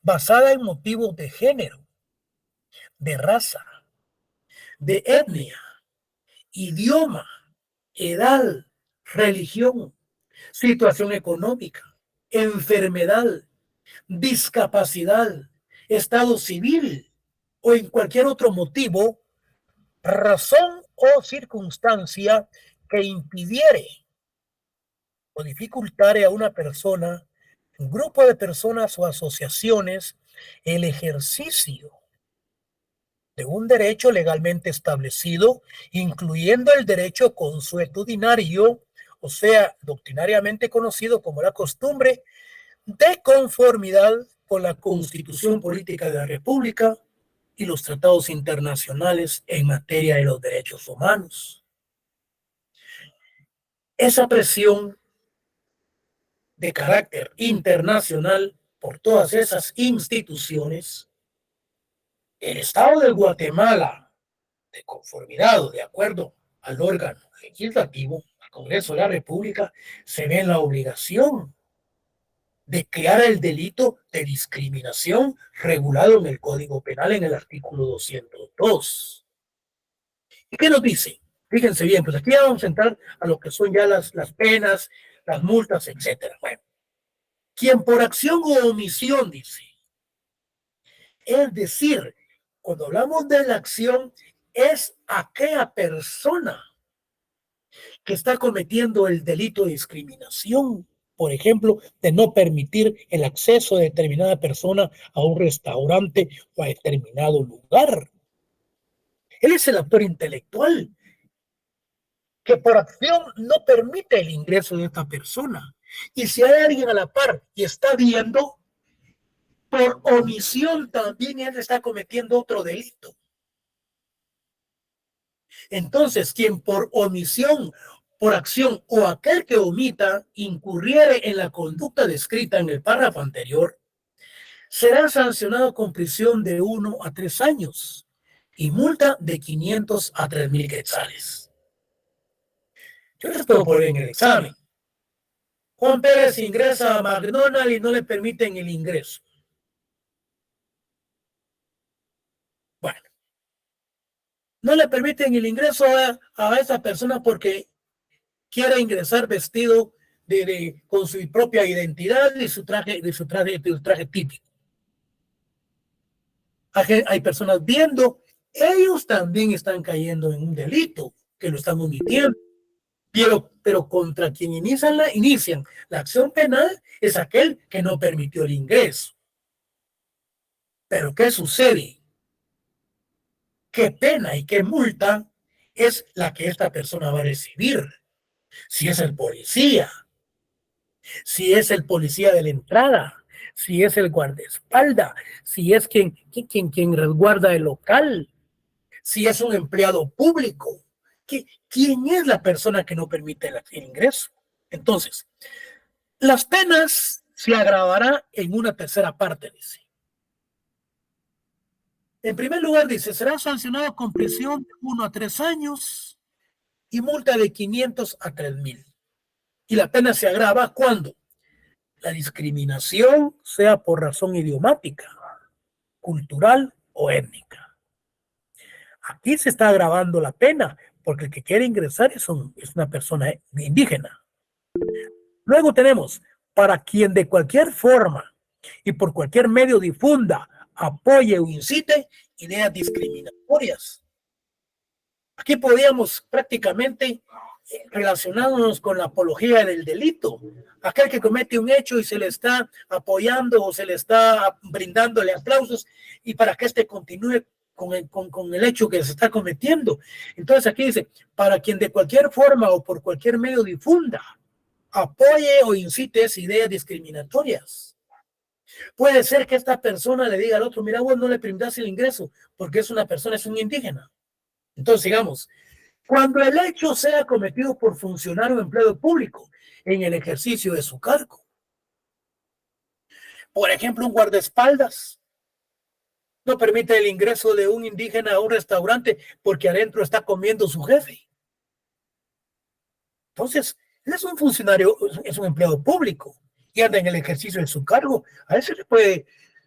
basada en motivos de género, de raza, de etnia, idioma, edad, religión, situación económica, enfermedad, discapacidad, estado civil o en cualquier otro motivo, razón o circunstancia que impidiere o dificultare a una persona, un grupo de personas o asociaciones el ejercicio de un derecho legalmente establecido, incluyendo el derecho consuetudinario, o sea, doctrinariamente conocido como la costumbre, de conformidad con la Constitución Política de la República y los tratados internacionales en materia de los derechos humanos. Esa presión de carácter internacional por todas esas instituciones, el Estado de Guatemala, de conformidad o de acuerdo al órgano legislativo, al Congreso de la República, se ve en la obligación de crear el delito de discriminación regulado en el Código Penal en el artículo 202. ¿Y qué nos dice? Fíjense bien, pues aquí vamos a entrar a lo que son ya las penas, las multas, etcétera. Bueno, quien por acción o omisión, dice, es decir, cuando hablamos de la acción, es aquella persona que está cometiendo el delito de discriminación, por ejemplo, de no permitir el acceso de determinada persona a un restaurante o a determinado lugar. Él es el actor intelectual que por acción no permite el ingreso de esta persona. Y si hay alguien a la par y está viendo, por omisión también él está cometiendo otro delito. Entonces, quien por omisión, por acción o aquel que omita incurriere en la conducta descrita en el párrafo anterior, será sancionado con prisión de 1 a 3 años y multa de 500 a 3,000 quetzales. Yo les puedo poner en el examen. Juan Pérez ingresa a McDonald's y no le permiten el ingreso. Bueno, no le permiten el ingreso a esa persona porque quiere ingresar vestido con su propia identidad y su traje típico. Hay personas viendo, ellos también están cayendo en un delito, que lo están omitiendo. Pero contra quien inician la acción penal es aquel que no permitió el ingreso. Pero ¿qué sucede? ¿Qué pena y qué multa es la que esta persona va a recibir? Si es el policía, si es el policía de la entrada, si es el guardaespaldas, si es quien resguarda el local, si es un empleado público. ¿Quién es la persona que no permite el ingreso? Entonces, las penas se agravará en una tercera parte, dice. En primer lugar, dice, será sancionado con prisión de 1 a 3 años y multa de 500 a 3,000. Y la pena se agrava cuando la discriminación sea por razón idiomática, cultural o étnica. Aquí se está agravando la pena porque el que quiere ingresar es una persona indígena. Luego tenemos, para quien de cualquier forma y por cualquier medio difunda, apoye o incite ideas discriminatorias. Aquí podríamos prácticamente relacionarnos con la apología del delito. Aquel que comete un hecho y se le está apoyando o se le está brindándole aplausos y para que éste continúe con el hecho que se está cometiendo. Entonces aquí dice, para quien de cualquier forma o por cualquier medio difunda, apoye o incite ideas discriminatorias. Puede ser que esta persona le diga al otro, mira, vos no le permitas el ingreso porque es una persona, es un indígena. Entonces, digamos, cuando el hecho sea cometido por funcionario o empleado público en el ejercicio de su cargo. Por ejemplo, un guardaespaldas no permite el ingreso de un indígena a un restaurante porque adentro está comiendo su jefe. Entonces, es un funcionario, es un empleado público y anda en el ejercicio de su cargo. A eso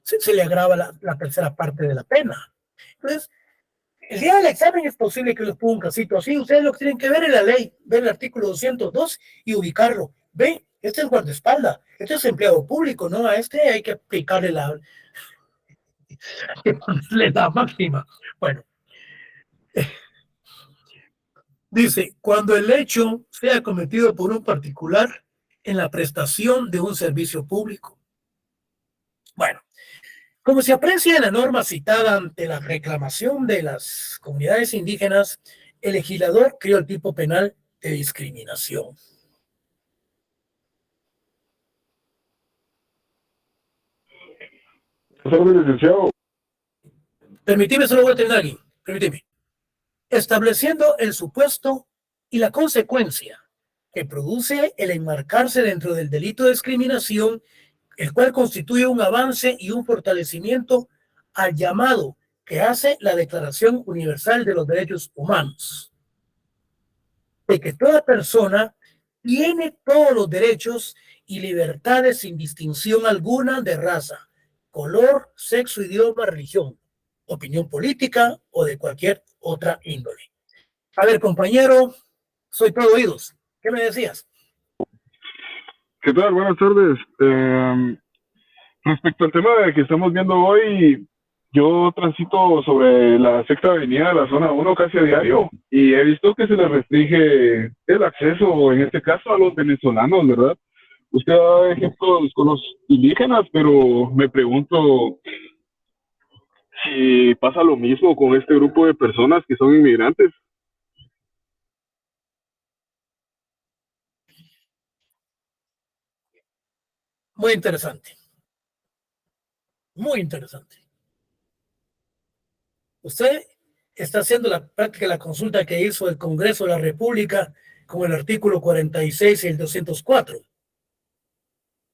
se le agrava la tercera parte de la pena. Entonces, el día del examen es posible que les ponga un casito así. Ustedes lo que tienen que ver es la ley, ver el artículo 202 y ubicarlo. Ve, este es guardaespaldas, este es empleado público, ¿no? A este hay que aplicarle la máxima. Bueno, dice, cuando el hecho sea cometido por un particular en la prestación de un servicio público. Bueno, como se aprecia en la norma citada ante la reclamación de las comunidades indígenas, el legislador creó el tipo penal de discriminación. Licenciado. Permitime, solo voy a terminar aquí. Permitime. Estableciendo el supuesto y la consecuencia que produce el enmarcarse dentro del delito de discriminación, el cual constituye un avance y un fortalecimiento al llamado que hace la Declaración Universal de los Derechos Humanos, de que toda persona tiene todos los derechos y libertades sin distinción alguna de raza, color, sexo, idioma, religión, opinión política o de cualquier otra índole. A ver, compañero, soy todo oídos. ¿Qué me decías? ¿Qué tal? Buenas tardes. Respecto al tema que estamos viendo hoy, yo transito sobre la Sexta Avenida de la Zona 1 casi a diario y he visto que se le restringe el acceso, en este caso a los venezolanos, ¿verdad? Usted da ejemplos con los indígenas, pero me pregunto si pasa lo mismo con este grupo de personas que son inmigrantes. Muy interesante. Muy interesante. Usted está haciendo la práctica de la consulta que hizo el Congreso de la República con el artículo 46 y el 204.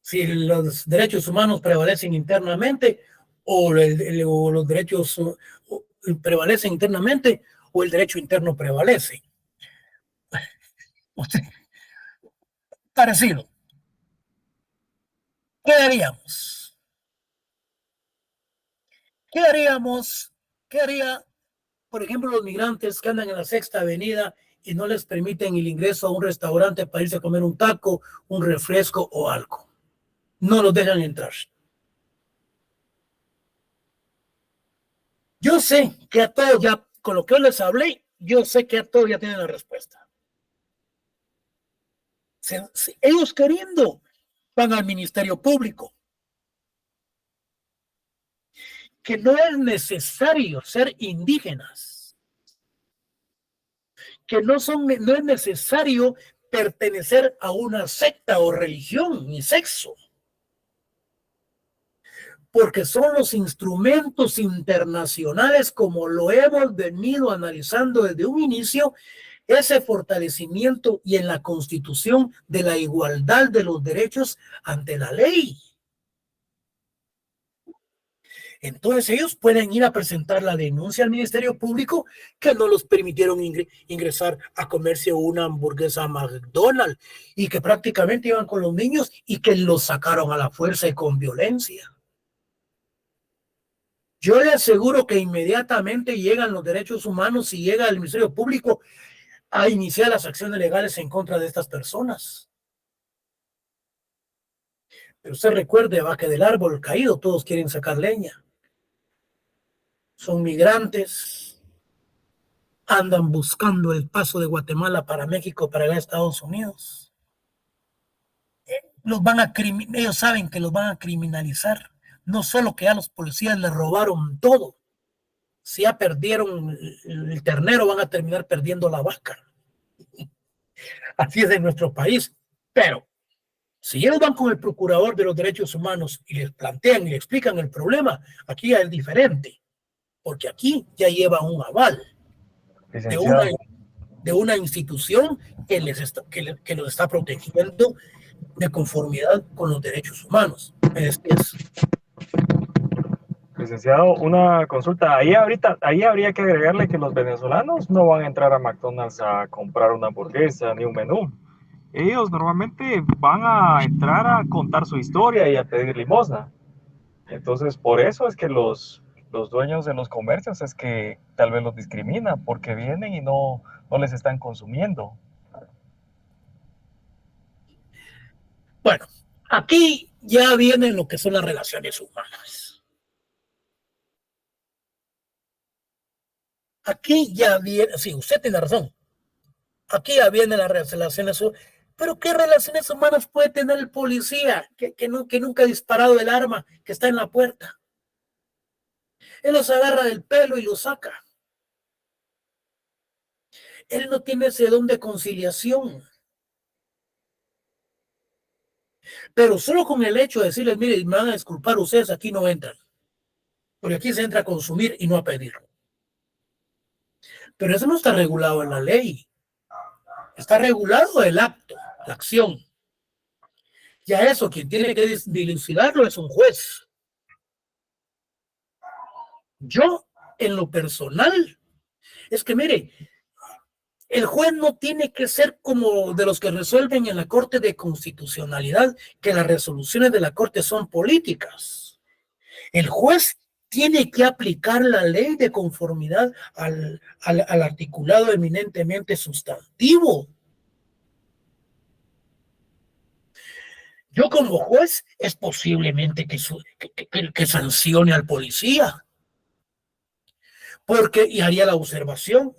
Si los derechos humanos prevalecen internamente o los derechos prevalecen internamente o el derecho interno prevalece. Usted, parecido. ¿Qué haríamos? ¿Qué haría, por ejemplo, los migrantes que andan en la Sexta Avenida y no les permiten el ingreso a un restaurante para irse a comer un taco, un refresco o algo. No los dejan entrar. Yo sé que a todos ya, con lo que yo les hablé, yo sé que a todos ya tienen la respuesta. Ellos queriendo van al Ministerio Público. Que no es necesario ser indígenas. Que no es necesario pertenecer a una secta o religión ni sexo. Porque son los instrumentos internacionales, como lo hemos venido analizando desde un inicio, ese fortalecimiento y en la Constitución de la igualdad de los derechos ante la ley. Entonces ellos pueden ir a presentar la denuncia al Ministerio Público que no los permitieron ingresar a comerse una hamburguesa a McDonald's y que prácticamente iban con los niños y que los sacaron a la fuerza y con violencia. Yo le aseguro que inmediatamente llegan los derechos humanos y llega el Ministerio Público a iniciar las acciones legales en contra de estas personas. Pero usted recuerde, va que del árbol caído todos quieren sacar leña. Son migrantes, andan buscando el paso de Guatemala para México, para ir a Estados Unidos. Ellos saben que los van a criminalizar. No solo que ya los policías les robaron todo. Si ya perdieron el ternero, van a terminar perdiendo la vaca. Así es en nuestro país. Pero si ellos van con el procurador de los derechos humanos y les plantean y le explican el problema, aquí ya es diferente. Porque aquí ya lleva un aval de una institución que los está protegiendo de conformidad con los derechos humanos. Licenciado, una consulta. Ahí habría que agregarle que los venezolanos no van a entrar a McDonald's a comprar una hamburguesa ni un menú. Ellos normalmente van a entrar a contar su historia y a pedir limosna. Entonces, por eso es que los dueños de los comercios es que tal vez los discriminan, porque vienen y no les están consumiendo. Bueno, aquí ya vienen lo que son las relaciones humanas. Aquí ya viene, sí, usted tiene razón. Aquí ya vienen las relaciones humanas. Pero ¿qué relaciones humanas puede tener el policía que nunca ha disparado el arma que está en la puerta? Él los agarra del pelo y los saca. Él no tiene ese don de conciliación. Pero solo con el hecho de decirles, mire, me van a disculpar, ustedes aquí no entran. Porque aquí se entra a consumir y no a pedir. Pero eso no está regulado en la ley. Está regulado el acto, la acción. Ya eso, quien tiene que dilucidarlo es un juez. Yo, en lo personal, es que mire, el juez no tiene que ser como de los que resuelven en la Corte de Constitucionalidad, que las resoluciones de la Corte son políticas. El juez tiene que aplicar la ley de conformidad al articulado eminentemente sustantivo. Yo como juez es posiblemente que sancione al policía, porque y haría la observación.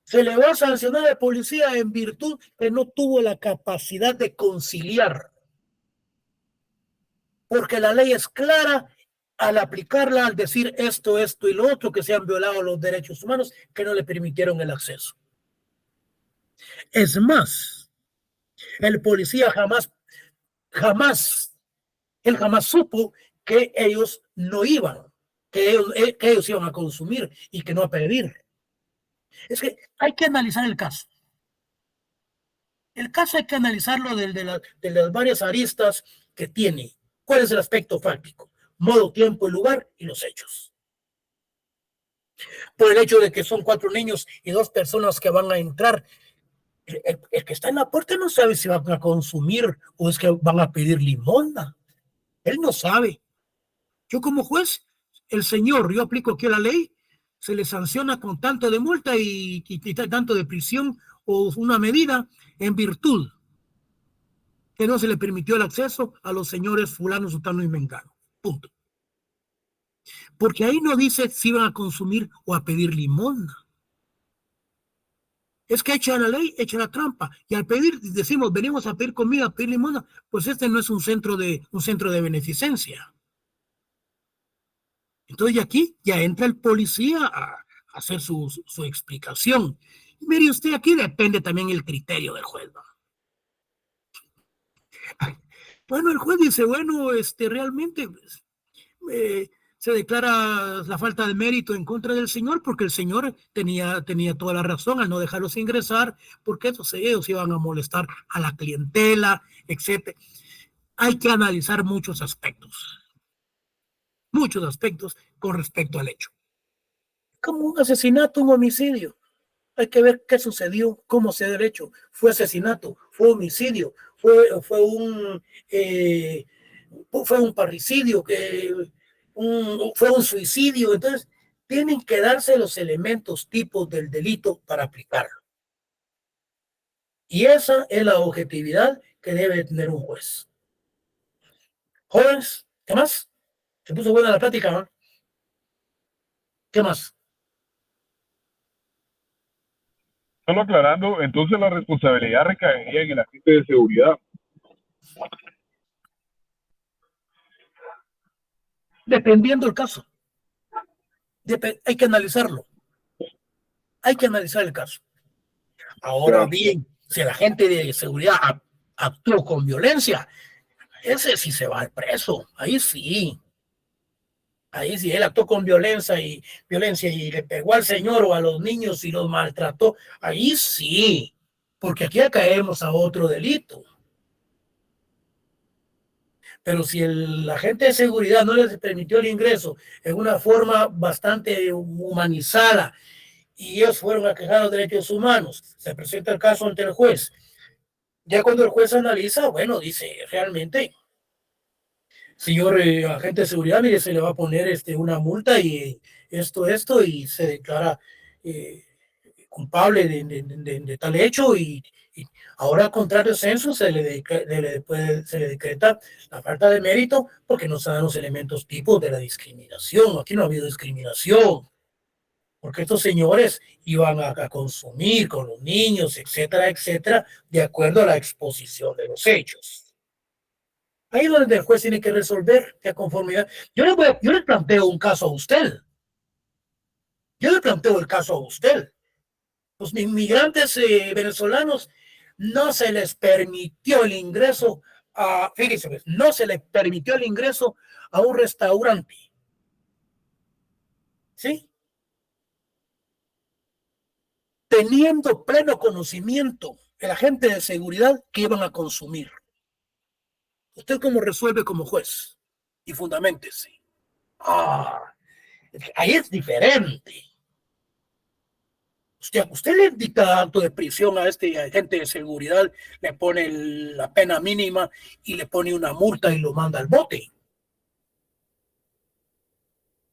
Se le va a sancionar al policía en virtud que no tuvo la capacidad de conciliar. Porque la ley es clara al aplicarla, al decir esto y lo otro, que se han violado los derechos humanos, que no le permitieron el acceso. Es más, el policía él jamás supo que ellos no iban, que ellos iban a consumir y que no a pedir. Es que hay que analizar el caso. El caso hay que analizarlo de las varias aristas que tiene. ¿Cuál es el aspecto fáctico? Modo, tiempo y lugar y los hechos. Por el hecho de que son 4 niños y 2 personas que van a entrar, el que está en la puerta no sabe si van a consumir o es que van a pedir limosna. Él no sabe. Yo como juez, yo aplico aquí la ley, se le sanciona con tanto de multa y tanto de prisión o una medida en virtud que no se le permitió el acceso a los señores fulano, sutano y mengano. Punto. Porque ahí no dice si iban a consumir o a pedir limosna. Es que echa la ley, echa la trampa. Y al pedir, decimos, venimos a pedir comida, a pedir limosna, pues este no es un centro de beneficencia. Entonces aquí ya entra el policía a hacer su explicación. Y mire usted, aquí depende también el criterio del juez, ¿no? Bueno, el juez dice, bueno, realmente se declara la falta de mérito en contra del señor porque el señor tenía toda la razón al no dejarlos ingresar porque ellos iban a molestar a la clientela, etc. Hay que analizar muchos aspectos con respecto al hecho. Como un asesinato, un homicidio. Hay que ver qué sucedió, cómo se dio el hecho. ¿Fue asesinato? ¿Fue homicidio? ¿Fue un parricidio? ¿Fue un suicidio? Entonces, tienen que darse los elementos, tipos del delito para aplicarlo. Y esa es la objetividad que debe tener un juez. Jóvenes, ¿qué más? Se puso buena la plática, ¿no? ¿Qué más? Solo aclarando, entonces la responsabilidad recaería en el agente de seguridad. Dependiendo del caso. Hay que analizarlo. Hay que analizar el caso. Ahora bien, si el agente de seguridad actuó con violencia, ese sí se va al preso. Ahí sí. Ahí sí, él actuó con violencia y le pegó al señor o a los niños y los maltrató. Ahí sí. Porque aquí caemos a otro delito. Pero si el agente de seguridad no les permitió el ingreso en una forma bastante humanizada y ellos fueron a quejar los derechos humanos, se presenta el caso ante el juez. Ya cuando el juez analiza, bueno, dice, realmente, señor agente de seguridad, mire, se le va a poner una multa y esto, y se declara culpable de tal hecho y ahora, contrario censo, se le decreta la falta de mérito porque no se dan los elementos tipos de la discriminación. Aquí no ha habido discriminación, porque estos señores iban a consumir con los niños, etcétera, etcétera, de acuerdo a la exposición de los hechos. Ahí es donde el juez tiene que resolver de conformidad. Yo le planteo un caso a usted. Yo le planteo el caso a usted. Los inmigrantes venezolanos no se les permitió el ingreso fíjense, no se les permitió el ingreso a un restaurante. ¿Sí? Teniendo pleno conocimiento el agente de seguridad que iban a consumir. ¿Usted cómo resuelve como juez? Y fundamentese. Ahí es diferente. Usted le dicta acto de prisión a este agente de seguridad, le pone la pena mínima y le pone una multa y lo manda al bote.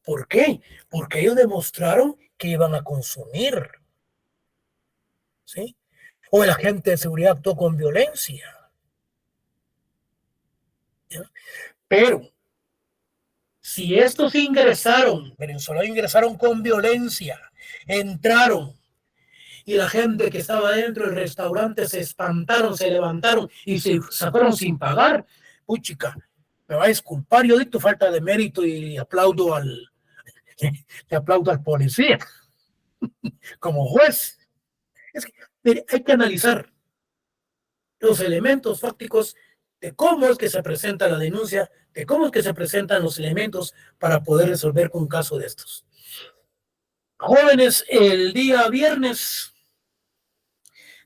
¿Por qué? Porque ellos demostraron que iban a consumir. ¿Sí? O el agente de seguridad actuó con violencia. ¿Ya? Pero si estos venezolanos ingresaron con violencia, entraron y la gente que estaba dentro del restaurante se espantaron, se levantaron y se fueron sin pagar, puchica, me va a disculpar, yo dicto falta de mérito y aplaudo al policía como juez. Es que, mire, hay que analizar los elementos fácticos de cómo es que se presenta la denuncia, de cómo es que se presentan los elementos para poder resolver con un caso de estos. Jóvenes, el día viernes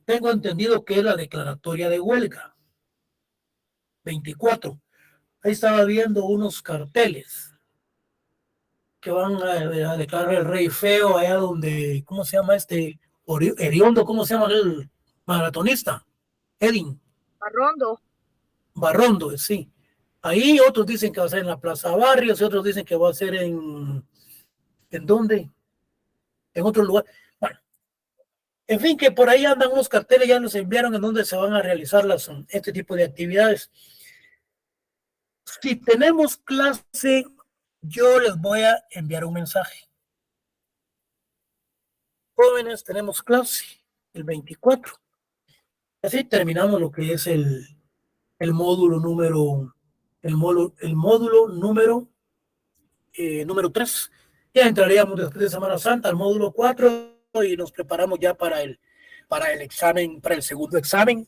tengo entendido que es la declaratoria de huelga. 24. Ahí estaba viendo unos carteles que van a declarar el rey feo allá donde, ¿cómo se llama Hediondo, ¿cómo se llama el maratonista? Edin. Barrondo, sí. Ahí otros dicen que va a ser en la Plaza Barrios y otros dicen que va a ser ¿en dónde? en otro lugar. Bueno, en fin, que por ahí andan unos carteles, ya nos enviaron en donde se van a realizar este tipo de actividades. Si tenemos clase, yo les voy a enviar un mensaje. Jóvenes, tenemos clase el 24. Así terminamos lo que es el módulo número, número 3. Ya entraríamos después de Semana Santa al módulo 4 y nos preparamos ya para el examen, para el segundo examen,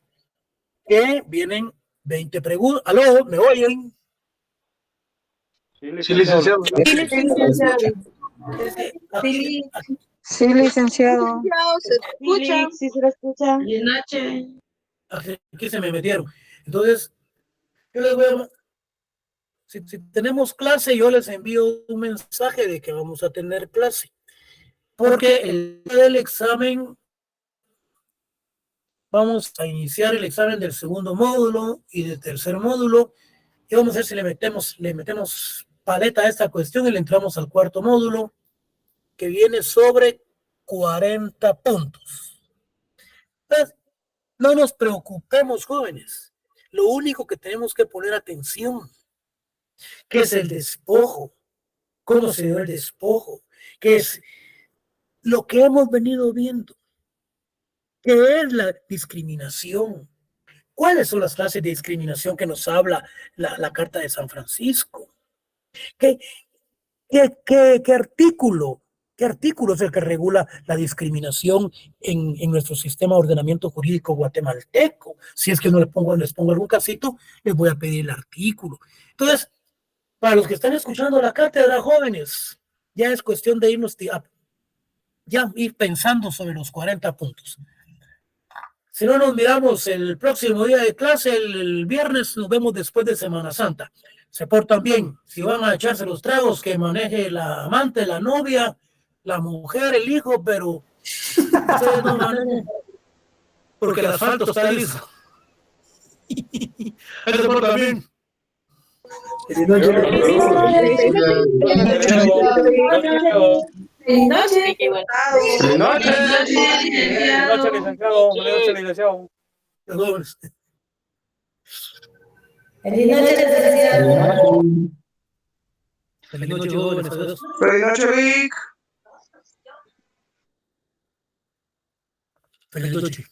que vienen 20 preguntas. ¿Aló? ¿Me oyen? Sí, licenciado. Sí, licenciado. Sí, licenciado. Se escucha. Sí, se lo escucha. Buenas noches. Aquí se me metieron. Entonces, yo les voy a... Si tenemos clase, yo les envío un mensaje de que vamos a tener clase. Porque el día del examen, vamos a iniciar el examen del segundo módulo y del tercer módulo. Y vamos a ver si le metemos paleta a esta cuestión y le entramos al cuarto módulo, que viene sobre 40 puntos. Entonces, no nos preocupemos, jóvenes. Lo único que tenemos que poner atención, que es el despojo, cómo se dio el despojo, que es lo que hemos venido viendo, que es la discriminación. ¿Cuáles son las clases de discriminación que nos habla la Carta de San Francisco? ¿Qué artículo? ¿Qué artículo es el que regula la discriminación en nuestro sistema de ordenamiento jurídico guatemalteco? Si es que no les pongo algún casito, les voy a pedir el artículo. Entonces, para los que están escuchando la cátedra, jóvenes, ya es cuestión de irnos ya ir pensando sobre los 40 puntos. Si no nos miramos el próximo día de clase, el viernes, nos vemos después de Semana Santa. Se portan bien. Si van a echarse los tragos, que maneje la amante, la novia, la mujer, el hijo, pero ustedes no manejen, porque el asfalto está liso. Ahí se portan bien. Feliz noche. Feliz noche, licenciado. Feliz noche, licenciado. Feliz noche, licenciado. Feliz noche, jóvenes. Adiós. Feliz noche, Vic. Feliz noche.